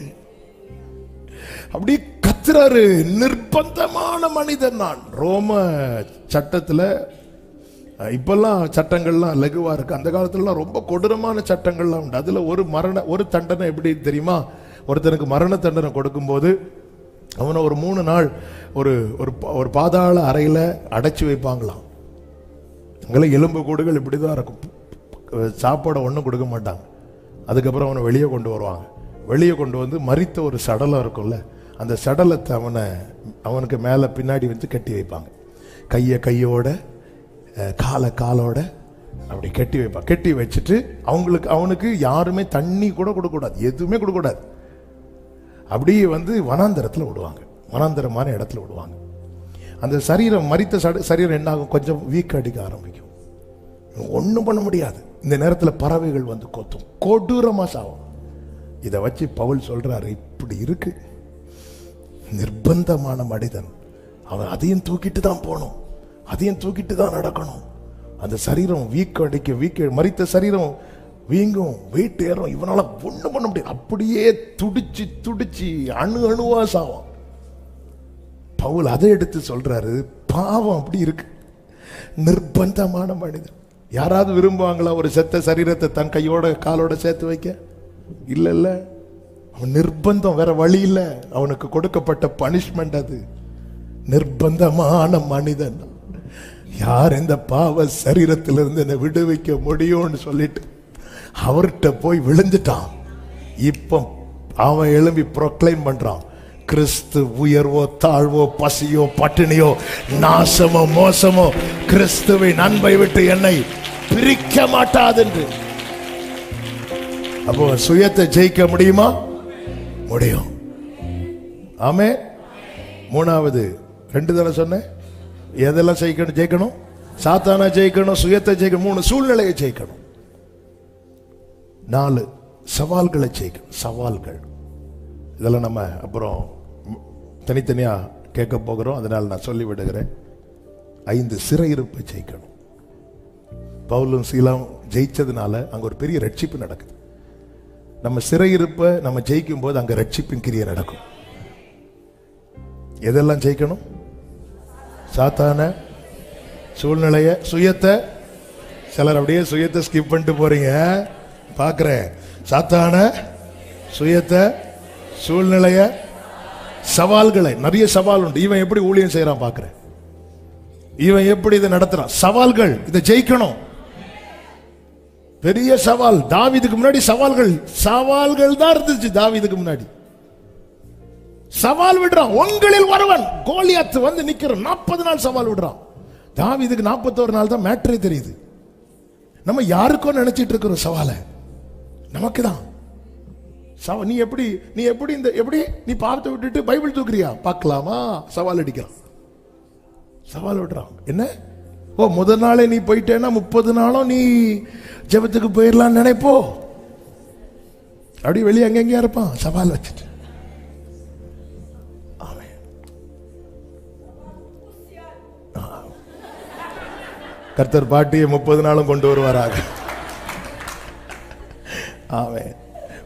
அப்படி கத்துறாரு. நிர்பந்தமான மனிதன் நான். ரோம சட்டத்துல இப்பெல்லாம் சட்டங்கள்லாம் லகுவா இருக்கு. அந்த காலத்துல ரொம்ப கொடூரமான சட்டங்கள்லாம் உண்டு. அதுல ஒரு தண்டனை எப்படி தெரியுமா? ஒருத்தனுக்கு மரண தண்டனை கொடுக்கும் போது அவனை ஒரு 3 நாள் ஒரு பாதாள அறையில அடைச்சி வைப்பாங்களாம். அங்கே எலும்பு கூடுகள் இப்படிதான் இருக்கும். சாப்பாடை ஒன்றும் கொடுக்க மாட்டாங்க. அதுக்கப்புறம் அவனை வெளியே கொண்டு வருவாங்க. வெளியே கொண்டு வந்து மரித்த ஒரு சடலம் இருக்கும்ல, அந்த சடலத்தை அவனுக்கு மேலே பின்னாடி வந்து கட்டி வைப்பாங்க. கையோட காலோட அப்படி கட்டி வைப்பாங்க. கட்டி வச்சுட்டு அவனுக்கு யாருமே தண்ணி கூட கொடுக்கக்கூடாது, எதுவுமே கொடுக்கக்கூடாது. அப்படியே வந்து வனாந்தரத்தில் விடுவாங்க. வனாந்தரமான இடத்துல விடுவாங்க. அந்த சரீரம், மரித்த சரீரம் என்ன ஆகும்? கொஞ்சம் வீக் அடிக்க ஆரம்பிக்கும். ஒன்றும் பண்ண முடியாது. இந்த நேரத்தில் பறவைகள் வந்து கொத்தும், கொடூரமா சாவும். இதை வச்சு பவுல் சொல்றாரு, இப்படி இருக்கு நிர்பந்தமான மனிதன். அவன் அதையும் தூக்கிட்டு தான் போகணும், அதையும் தூக்கிட்டு தான் நடக்கணும். அந்த சரீரம் வீக்க மரித்த சரீரம் வீங்கும், வெயிட் ஏறும். இவனால ஒண்ணும் பண்ண முடியாது. அப்படியே துடிச்சு அணுவா சாவும். பவுல் அதை எடுத்து சொல்றாரு, பாவம் அப்படி இருக்கு, நிர்பந்தமான மனிதன். யாராவது விரும்புவாங்களா ஒரு செத்த சரீரத்தை தன் கையோட காலோட சேர்த்து வைக்க? இல்ல. அவன் நிர்பந்தம், வேற வழி இல்ல. அவனுக்கு கொடுக்கப்பட்ட பனிஷ்மெண்ட் அது. நிர்பந்தமான மனிதன். யார் இந்த பாவ சரீரத்திலிருந்து என்னை விடுவிக்க முடியும்னு சொல்லிட்டு அவர்கிட்ட போய் விழுந்துட்டான். இப்ப அவன் எழும்பி ப்ரொக்ளைம் பண்றான், கிறிஸ்து உயர்வோ தாழ்வோ பசியோ பட்டினியோ நாசமோ மோசமோ கிறிஸ்துவின் அன்பை விட்டு என்னை பிரிக்க மாட்டாதென்று. அப்போ சுயத்தை ஜெயிக்க முடியுமா? முடியும். ஆமே. மூணாவது 2 தடவை சொன்னேன். எதெல்லாம் ஜெயிக்கணும்? சாத்தானா ஜெயிக்கணும், சுயத்தை ஜெயிக்கணும், 3 சூழ்நிலையை ஜெயிக்கணும், 4 சவால்களை ஜெயிக்கணும். சவால்கள் இதெல்லாம் நம்ம அப்புறம் தனித்தனியா கேட்க போகிறோம், அதனால நான் சொல்லி விடுகிறேன். 5 சிறையிருப்பை ஜெயிக்கணும். பவுலும் சீலாவும் ஜெயிச்சதுனால அங்க ஒரு பெரிய ரட்சிப்பு நடக்குது. நம்ம சிறையிருப்பை நம்ம ஜெயிக்கும் போது அங்க ரட்சிப்பின் கிரியை நடக்கும். எதெல்லாம் ஜெயிக்கணும்? சாத்தான, சூழ்நிலைய, சுயத்தை. சிலர் அப்படியே சுயத்தை ஸ்கிப் பண்ணிட்டு போறீங்க பார்க்கிறேன். சாத்தான, சுயத்தை, சூழ்நிலைய, சவால்களை. நிறைய சவால் உண்டு. இவன் எப்படி ஊழியம் செய்யறான் பார்க்கிறேன், இவன் எப்படி இதை நடத்துறான். சவால்கள், இதை ஜெயிக்கணும். பெரிய சவால். தாவீதுக்கு முன்னாடி சவால்கள் தான் இருந்துச்சு. தாவீதுக்கு முன்னாடி சவால் விடுறான். உங்களில் ஒருவன் கோலியாத் வந்து நிக்கிற 40 நாள் சவால் விடுறான். தாவீதுக்கு 41 நாள் தான் மேட்டரே தெரியுது. நம்ம யாருக்கோ நினைச்சிட்டு இருக்கிற சவாலை நமக்கு தான். நீ எப்படி நீ பார்த்து விட்டுட்டு பைபிள் தூக்குறியா பார்க்கலாமா? சவால் அடிக்கிறான், சவால் விடுறான். என்ன? முதல் நாளே நீ போயிட்டேன்னா 30 நாளும் நீ ஜெபத்துக்கு போயிடலாம் நினைப்போ. அப்படி வெளியே அங்கெங்கயா இருப்பான் சவால் வச்சுட்டு. கர்த்தர் பாட்டியை 30 நாளும் கொண்டு வருவாராக. ஆமென்.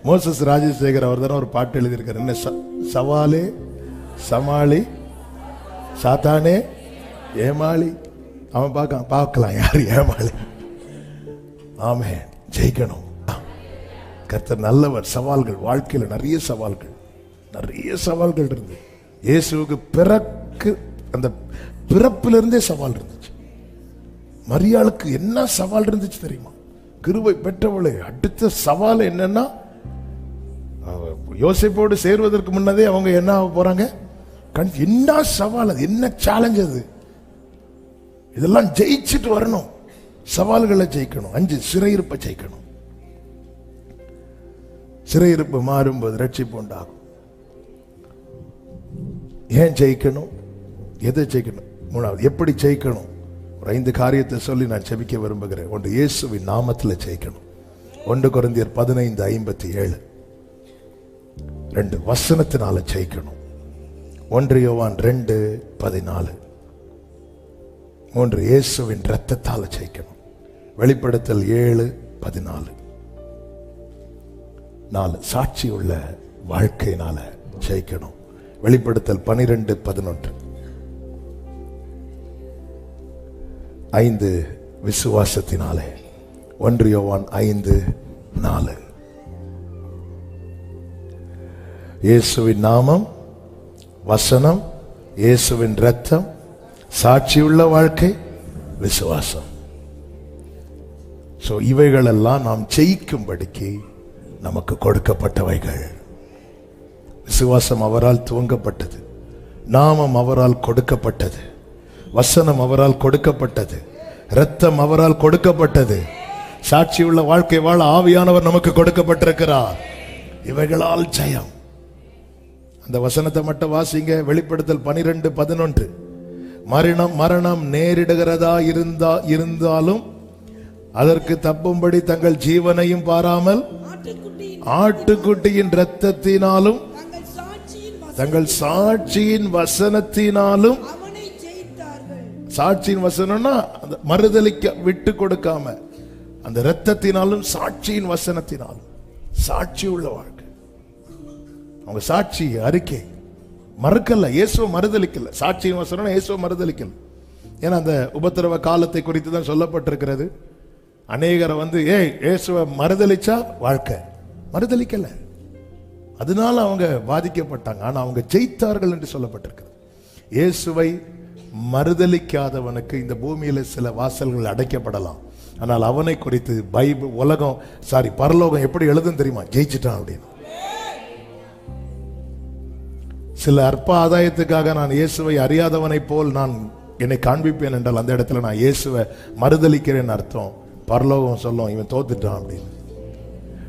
மோசஸ் ராஜசேகர் அவர் தானே ஒரு பாட்டு எழுதியிருக்காரு. என்ன? சவாலே சமாளி, சாத்தானே ஏமாளி. அவன் பார்க்கலாம் யார் ஏமாளி. ஆமென். ஜெயிக்கணும். கர்த்தர் நல்லவர். சவால்கள், வாழ்க்கையில் நிறைய சவால்கள் இருந்து. இயேசுவுக்கு அந்த பிறப்பிலிருந்தே சவால் இருந்துச்சு. மரியாளுக்கு என்ன சவால் இருந்துச்சு தெரியுமா? கிருபை பெற்றவளே, அடுத்த சவால் என்னன்னா, யோசேப்போடு சேர்வதற்கு முன்னதே அவங்க என்ன ஆக போறாங்க? என்ன சவால் அது, என்ன சேலஞ்ச் அது? இதெல்லாம் ஜெயிச்சுட்டு வரணும். சவால்களை ஜெயிக்கணும். 5 சிறையிருப்பை ஜெயிக்கணும். சிறையிருப்பு மாறும்போது ரட்சிப்பு உண்டாகும். ஏன் ஜெயிக்கணும்? எதை ஜெயிக்கணும்? 3வது எப்படி ஜெயிக்கணும்? ஒரு 5 காரியத்தை சொல்லி நான் ஜெபிக்க விரும்புகிறேன். 1, இயேசுவின் நாமத்தில் ஜெயிக்கணும். 1 கொரிந்தியர் 15:57. 2, வசனத்தினால ஜெயிக்கணும். 1 யோவான் 2:14. 3, இயேசுவின் இரத்தத்தால ஜெயிக்கணும். வெளிப்படுத்தல் 7:14. 4, சாட்சி உள்ள வாழ்க்கையினால ஜெயிக்கணும். வெளிப்படுத்தல் 12:11. 5, விசுவாசத்தினாலே. 1 யோவான் 5:4. இயேசுவின் நாமம், வசனம், இயேசுவின் இரத்தம், சாட்சியுள்ள வாழ்க்கை, விசுவாசம். இவைகளெல்லாம் நாம் ஜெயிக்கும்படிக்கு நமக்கு கொடுக்கப்பட்டவைகள். விசுவாசம் அவரால் துவங்கப்பட்டது, நாமம் அவரால் கொடுக்கப்பட்டது, வசனம் அவரால் கொடுக்கப்பட்டது, இரத்தம் அவரால் கொடுக்கப்பட்டது, சாட்சியுள்ள வாழ்க்கை வாழ ஆவியானவர் நமக்கு கொடுக்கப்பட்டிருக்கிறார். இவைகளால் ஜெயம். அந்த வசனத்தை மட்டும் வாசிங்க. வெளிப்படுத்தல் 12:11. மரணம் நேரிடுகிறதா இருந்தாலும் அதற்கு தப்பும்படி தங்கள் ஜீவனையும் பாராமல் ஆட்டுக்குட்டியின் இரத்தத்தினாலும் தங்கள் சாட்சியின் வசனத்தினாலும். சாட்சியின் வசனம்னா மறுதலிக்க விட்டு கொடுக்காம, அந்த இரத்தத்தினாலும் சாட்சியின் வசனத்தினாலும். சாட்சி உள்ள வாழ்க்கை. அவங்க சாட்சி அறிக்கை மறுக்கல, இயேசுவை மறுதலிக்கல. சாட்சியின் வசனம் இயேசுவை மறுதலிக்கல. ஏன்னா அந்த உபத்திரவ காலத்தை குறித்து தான் சொல்லப்பட்டிருக்கிறது. அநேகரை இயேசுவை மறுதலிச்சா வாழ்க்கை, மறுதலிக்கல, அதனால அவங்க பாதிக்கப்பட்டாங்க. ஆனா அவங்க ஜெயித்தார்கள் என்று சொல்லப்பட்டிருக்கிறது. இயேசுவை மறுதலிக்காதவனுக்கு இந்த பூமியில சில வாசல்கள் அடைக்கப்படலாம். ஆனால் அவனை குறித்து பைபிள் பரலோகம் எப்படி எழுதுன்னு தெரியுமா? ஜெயிச்சிட்டான் அப்படின்னு. சில அற்ப ஆதாயத்துக்காக நான் இயேசுவை அறியாதவனை போல் நான் என்னை காண்பிப்பேன் என்றால் அந்த இடத்துல நான் இயேசுவை மறுதலிக்கிறேன் அர்த்தம். பரலோகம் சொல்லும் இவன் தோத்துட்டான் அப்படின்னு.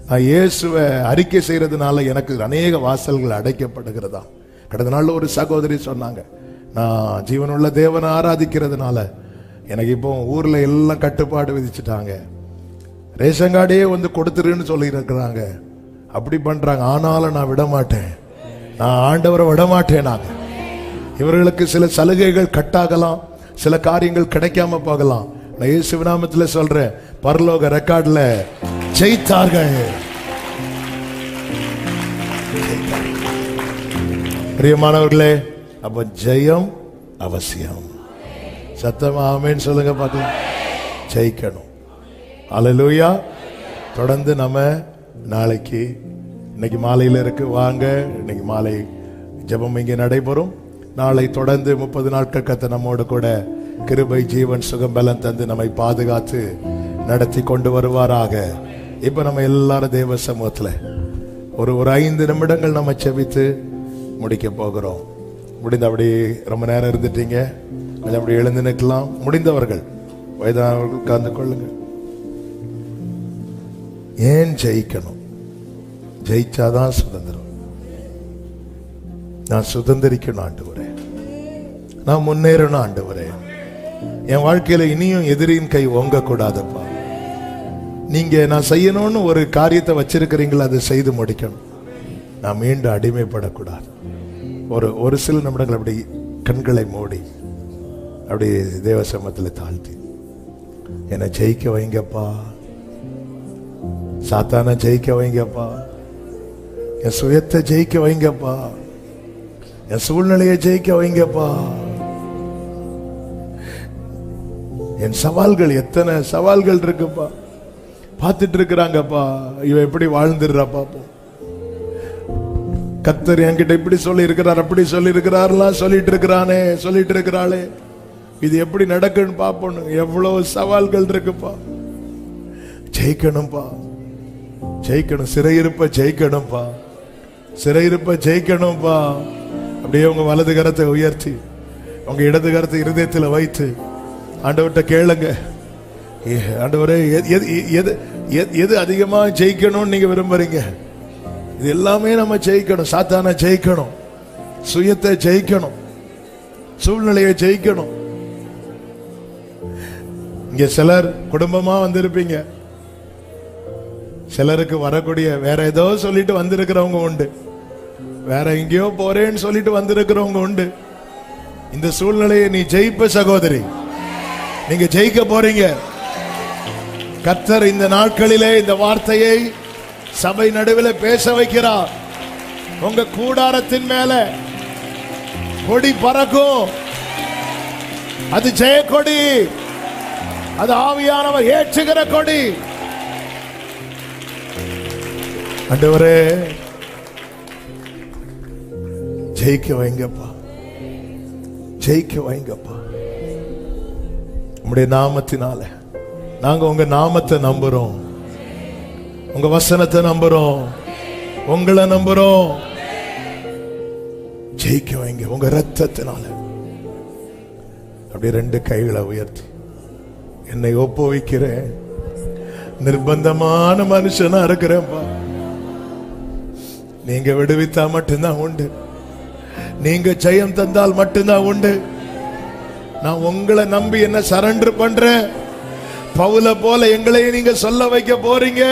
நான் இயேசுவை அறிக்கை செய்யறதுனால எனக்கு அநேக வாசல்கள் அடைக்கப்படுகிறதா. கடந்த நாள்ல ஒரு சகோதரி சொன்னாங்க, நான் ஜீவனுள்ள தேவனை ஆராதிக்கிறதுனால எனக்கு இப்போ ஊர்ல எல்லாம் கட்டுப்பாடு விதிச்சுட்டாங்க, ரேஷன் கார்டே வந்து கொடுத்துருன்னு சொல்லி இருக்கிறாங்க, அப்படி பண்றாங்க. ஆனாலும் நான் விட மாட்டேன், நான் ஆண்டவரை விட மாட்டேன். நாங்க இவர்களுக்கு சில சலுகைகள் கட்டாகலாம், சில காரியங்கள் கிடைக்காம போகலாம். நான் இயேசு நாமத்தில் சொல்றேன், பரலோக ரெக்கார்ட்ல ஜெயித்தார்கள். பிரியமானவர்களே, அப்ப ஜெயம் அவசியம். சத்தமா ஆமென் சொல்லுங்க பார்க்கலாம். ஜெயிக்கணும். அல்லேலூயா. தொடர்ந்து நம்ம நாளைக்கு, இன்னைக்கு மாலையில் இருக்கு, வாங்க இன்னைக்கு மாலை ஜெபம் இங்கே நடைபெறும். நாளை தொடர்ந்து 30 நாட்கள் கர்த்தர் நம்மோடு கூட கிருபை, ஜீவன், சுகம், பலன் தந்து நம்மை பாதுகாத்து நடத்தி கொண்டு வருவாராக. இப்ப நம்ம எல்லாரும் தேவ சமூகத்துல ஒரு 5 நிமிடங்கள் நம்ம செபித்து முடிக்க போகிறோம். முடிந்த அப்படி ரொம்ப நேரம் இருந்துட்டீங்க, கொஞ்சம் அப்படி எழுந்து நிற்கலாம். முடிந்தவர்கள், வயதானவர்கள் உட்கார்ந்து கொள்ளுங்க. ஏன் ஜெயிக்கணும்? ஜெயிச்சாதான் சுதந்திரம். நான் சுதந்திரிக்கணும் ஆண்டவரே, நான் முன்னேறணும் ஆண்டவரே. என் வாழ்க்கையில இனியும் எதிரின் கை ஓங்க கூடாதப்பா. நீங்க நான் செய்யணும்னு ஒரு காரியத்தை வச்சிருக்கிறீங்களா, அதை செய்து முடிக்கணும். நான் மீண்டும் அடிமைப்படக்கூடாது. ஒரு சில நிமிடங்கள் அப்படி கண்களை மூடி அப்படி தேவ சமூகத்தில் தாழ்த்தி, என்னை ஜெயிக்க வைங்கப்பா, சாத்தான ஜெயிக்க வைங்கப்பா, என் சுயத்தை ஜெயிக்க வைங்கப்பா, என் சூழ்நிலையை ஜெயிக்க வைங்கப்பா. என் சவால்கள், எத்தனை சவால்கள் இருக்குப்பா, பார்த்துட்டு இருக்கிறாங்கப்பா. இவன் எப்படி வாழ்ந்துடுறா பாப்போம். கர்த்தர் என்கிட்ட இப்படி சொல்லி இருக்கிறார், அப்படி சொல்லி இருக்கிறார்லாம் சொல்லிட்டு இருக்கிறானே, சொல்லிட்டு இருக்கிறாளே, இது எப்படி நடக்குன்னு பாப்போம். எவ்வளவு சவால்கள் இருக்குப்பா. ஜெயிக்கணும்பா, ஜெயிக்கணும். சிறையிருப்ப ஜெயிக்கணும்பா, சிறையிருப்ப ஜெயிக்கணும்பா. அப்படியே உங்க வலது கரத்தை உயர்த்தி உங்க இடது கரத்தை இருதயத்தில் வைத்து ஆண்டவர்கிட்ட கேளுங்க. ஆண்டவரே, எது அதிகமா ஜெயிக்கணும்னு நீங்க விரும்புறீங்க? இது எல்லாமே நம்ம ஜெயிக்கணும். சாத்தான ஜெயிக்கணும், சுயத்தை ஜெயிக்கணும், சூழ்நிலையை ஜெயிக்கணும். இங்க சிலர் குடும்பமா வந்திருப்பீங்க, சிலருக்கு வரக்கூடிய வேற ஏதோ சொல்லிட்டு வந்திருக்கிறவங்க உண்டு, வேற எங்கேயோ போறேன்னு சொல்லிட்டு வந்திருக்கிறவங்க உண்டு. இந்த சூழ்நிலையை நீ ஜெயிப்ப சகோதரி, நீங்க ஜெயிக்க போறீங்க. கர்த்தர் இந்த நாட்களிலே இந்த வார்த்தையை சபை நடுவில் பேச வைக்கிறார். உங்க கூடாரத்தின் மேல கொடி பறக்கும், அது ஜெய கொடி, அது ஆவியானவர் ஏற்றுகிற கொடி. ஆண்டவரே, ஜெயிக்க வைங்கப்பா, ஜெயிக்க வைங்கப்பா. உம்முடைய நாமத்தினால நாங்க உங்க நாமத்தை நம்புறோம், உங்க வசனத்தை நம்புறோம், உங்களை நம்புறோம். ஜெயிக்க வைங்க உங்க ரத்தத்தினால. அப்படி 2 கைகளை உயர்த்தி, என்னை ஒப்புவிக்கிறேன், நிர்பந்தமான மனுஷனா இருக்கிறேன்ப்பா. நீங்க விடுவித்தா மட்டும்தான் உண்டு, நீங்க ஜெயம் தந்தால் மட்டும்தான் உண்டு. நான் உங்களை நம்பி என்ன சரண்டர் பண்றேன். பவுல போல எங்களை நீங்க சொல்ல வைக்க போறீங்க.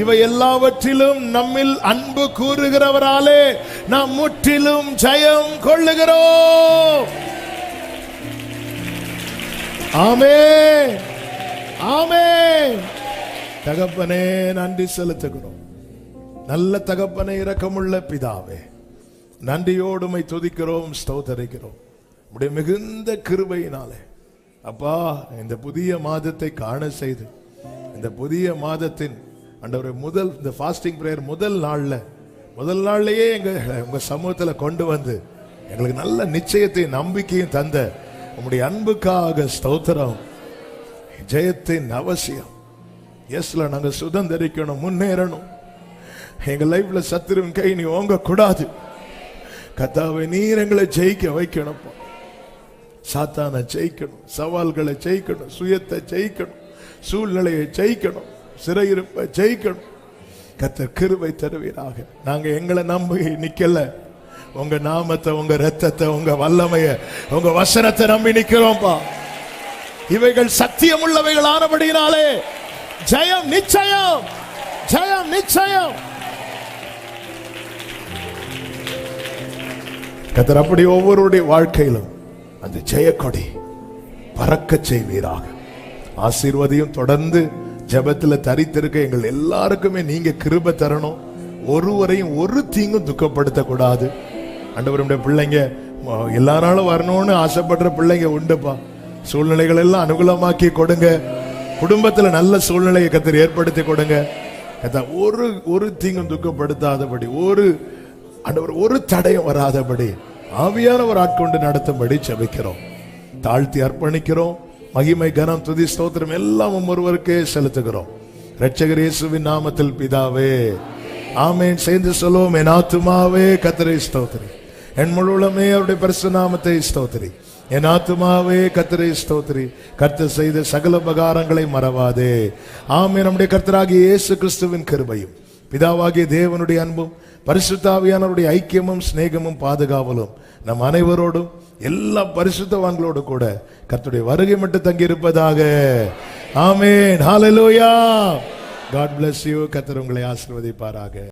இவை எல்லாவற்றிலும் நம்மில் அன்பு கூறுகிறவராலே நாம் முற்றிலும் ஜெயம் கொள்ளுகிறோம். ஆமென், ஆமென். தகப்பனே, நன்றி செலுத்துகிறோம். நல்ல தகப்பனே, இரக்கமுள்ள பிதாவே, நன்றியோடுமை துதிக்கிறோம், ஸ்தோத்தரிக்கிறோம். உடைய மிகுந்த கிருபையினாலே அப்பா, இந்த புதிய மாதத்தை காண செய்து, இந்த புதிய மாதத்தின் ஆண்டவரே இந்த ஃபாஸ்டிங் பிரேயர் முதல் நாள்லயே உங்க சமூகத்துல கொண்டு வந்து எங்களுக்கு நல்ல நிச்சயத்தை, நம்பிக்கையும் தந்த உங்களுடைய அன்புக்காக ஸ்தோத்திரம். ஜெயத்தின் அவசியம். எஸ்ல நாங்க சுதந்திரிக்கணும், முன்னேறணும். எங்க லைஃப்ல சத்துருவின் கை நீ ஓங்க கூடாது. கர்த்தாவே, நீர் எங்களை ஜெயிக்க வைக்கணும். சாத்தானை ஜெயிக்கணும், சவால்களை ஜெயிக்கணும், சுயத்தை ஜெயிக்கணும், சூழ்நிலையை ஜெயிக்கணும், சிறையிருப்பை ஜெயிக்கணும். கர்த்தர் கிருபை தருவீராக. நாங்க எங்களை நம்பி நிக்கல, உங்க நாமத்தை, உங்க ரத்தத்தை, உங்க வல்லமைய, உங்க வசனத்தை நம்பி நிக்கிறோம்பா. இவைகள் சத்தியம் உள்ளவைகள் ஆனபடியினாலே ஜெயம் நிச்சயம், ஜெயம் நிச்சயம். கர்த்தர் அப்படி ஒவ்வொருடைய வாழ்க்கையிலும் அந்த ஜெயக்கொடி பறக்க செய்வீராக. ஆசீர்வதியும் தொடர்ந்து ஜெபத்தில் தரித்திருக்க எங்கள் எல்லாருக்குமே நீங்க கிருபை தரணும். ஒருவரையும் ஒரு தீங்கும் துக்கப்படுத்த கூடாது. ஆண்டவருடைய பிள்ளைங்க எல்லாராலும் வரணும்னு ஆசைப்படுற பிள்ளைங்க உண்டுப்பா. சூழ்நிலைகள் எல்லாம் அனுகூலமாக்கி கொடுங்க. குடும்பத்துல நல்ல சூழ்நிலையை கர்த்தர் ஏற்படுத்தி கொடுங்க. ஒரு தீங்கும் துக்கப்படுத்தாதபடி, ஒரு தடையும் வராதபடி ஆவியானவர் ஆட்கொண்டு நடத்தும்படி ஜெபிக்கிறோம். தாழ்த்தி அர்ப்பணிக்கிறோம். மகிமை, கனம், துதி, ஸ்தோத்திரம் எல்லாம் ஒருவருக்கே செலுத்துகிறோம். இரட்சகர் இயேசுவின் நாமத்தில் பிதாவே, ஆமென். சேர்ந்து சொல்லுவோம். என் ஆத்துமாவே கர்த்தரை ஸ்தோத்திரி, என் முழுவதுமே அவருடைய பரிசுத்த நாமத்தை ஸ்தோத்திரி. என் ஆத்துமாவே கர்த்தரை ஸ்தோத்திரி, கர்த்தர் செய்த சகல உபகாரங்களை மறவாதே. ஆமென். நம்முடைய கர்த்தராகிய இயேசு கிறிஸ்துவின் கிருபையும், பிதாவாகிய தேவனுடைய அன்பும், பரிசுத்த ஆவியானவருடைய ஐக்கியமும் சிநேகமும் பாதுகாவலும் நம் அனைவரோடும் எல்லா பரிசுத்தவான்களோடு கூட கர்த்தருடைய வருகை மட்டும் தங்கி இருப்பதாக. ஆமென். ஹல்லேலூயா. God bless you. கர்த்தர் உங்களை ஆசீர்வதிப்பாராக.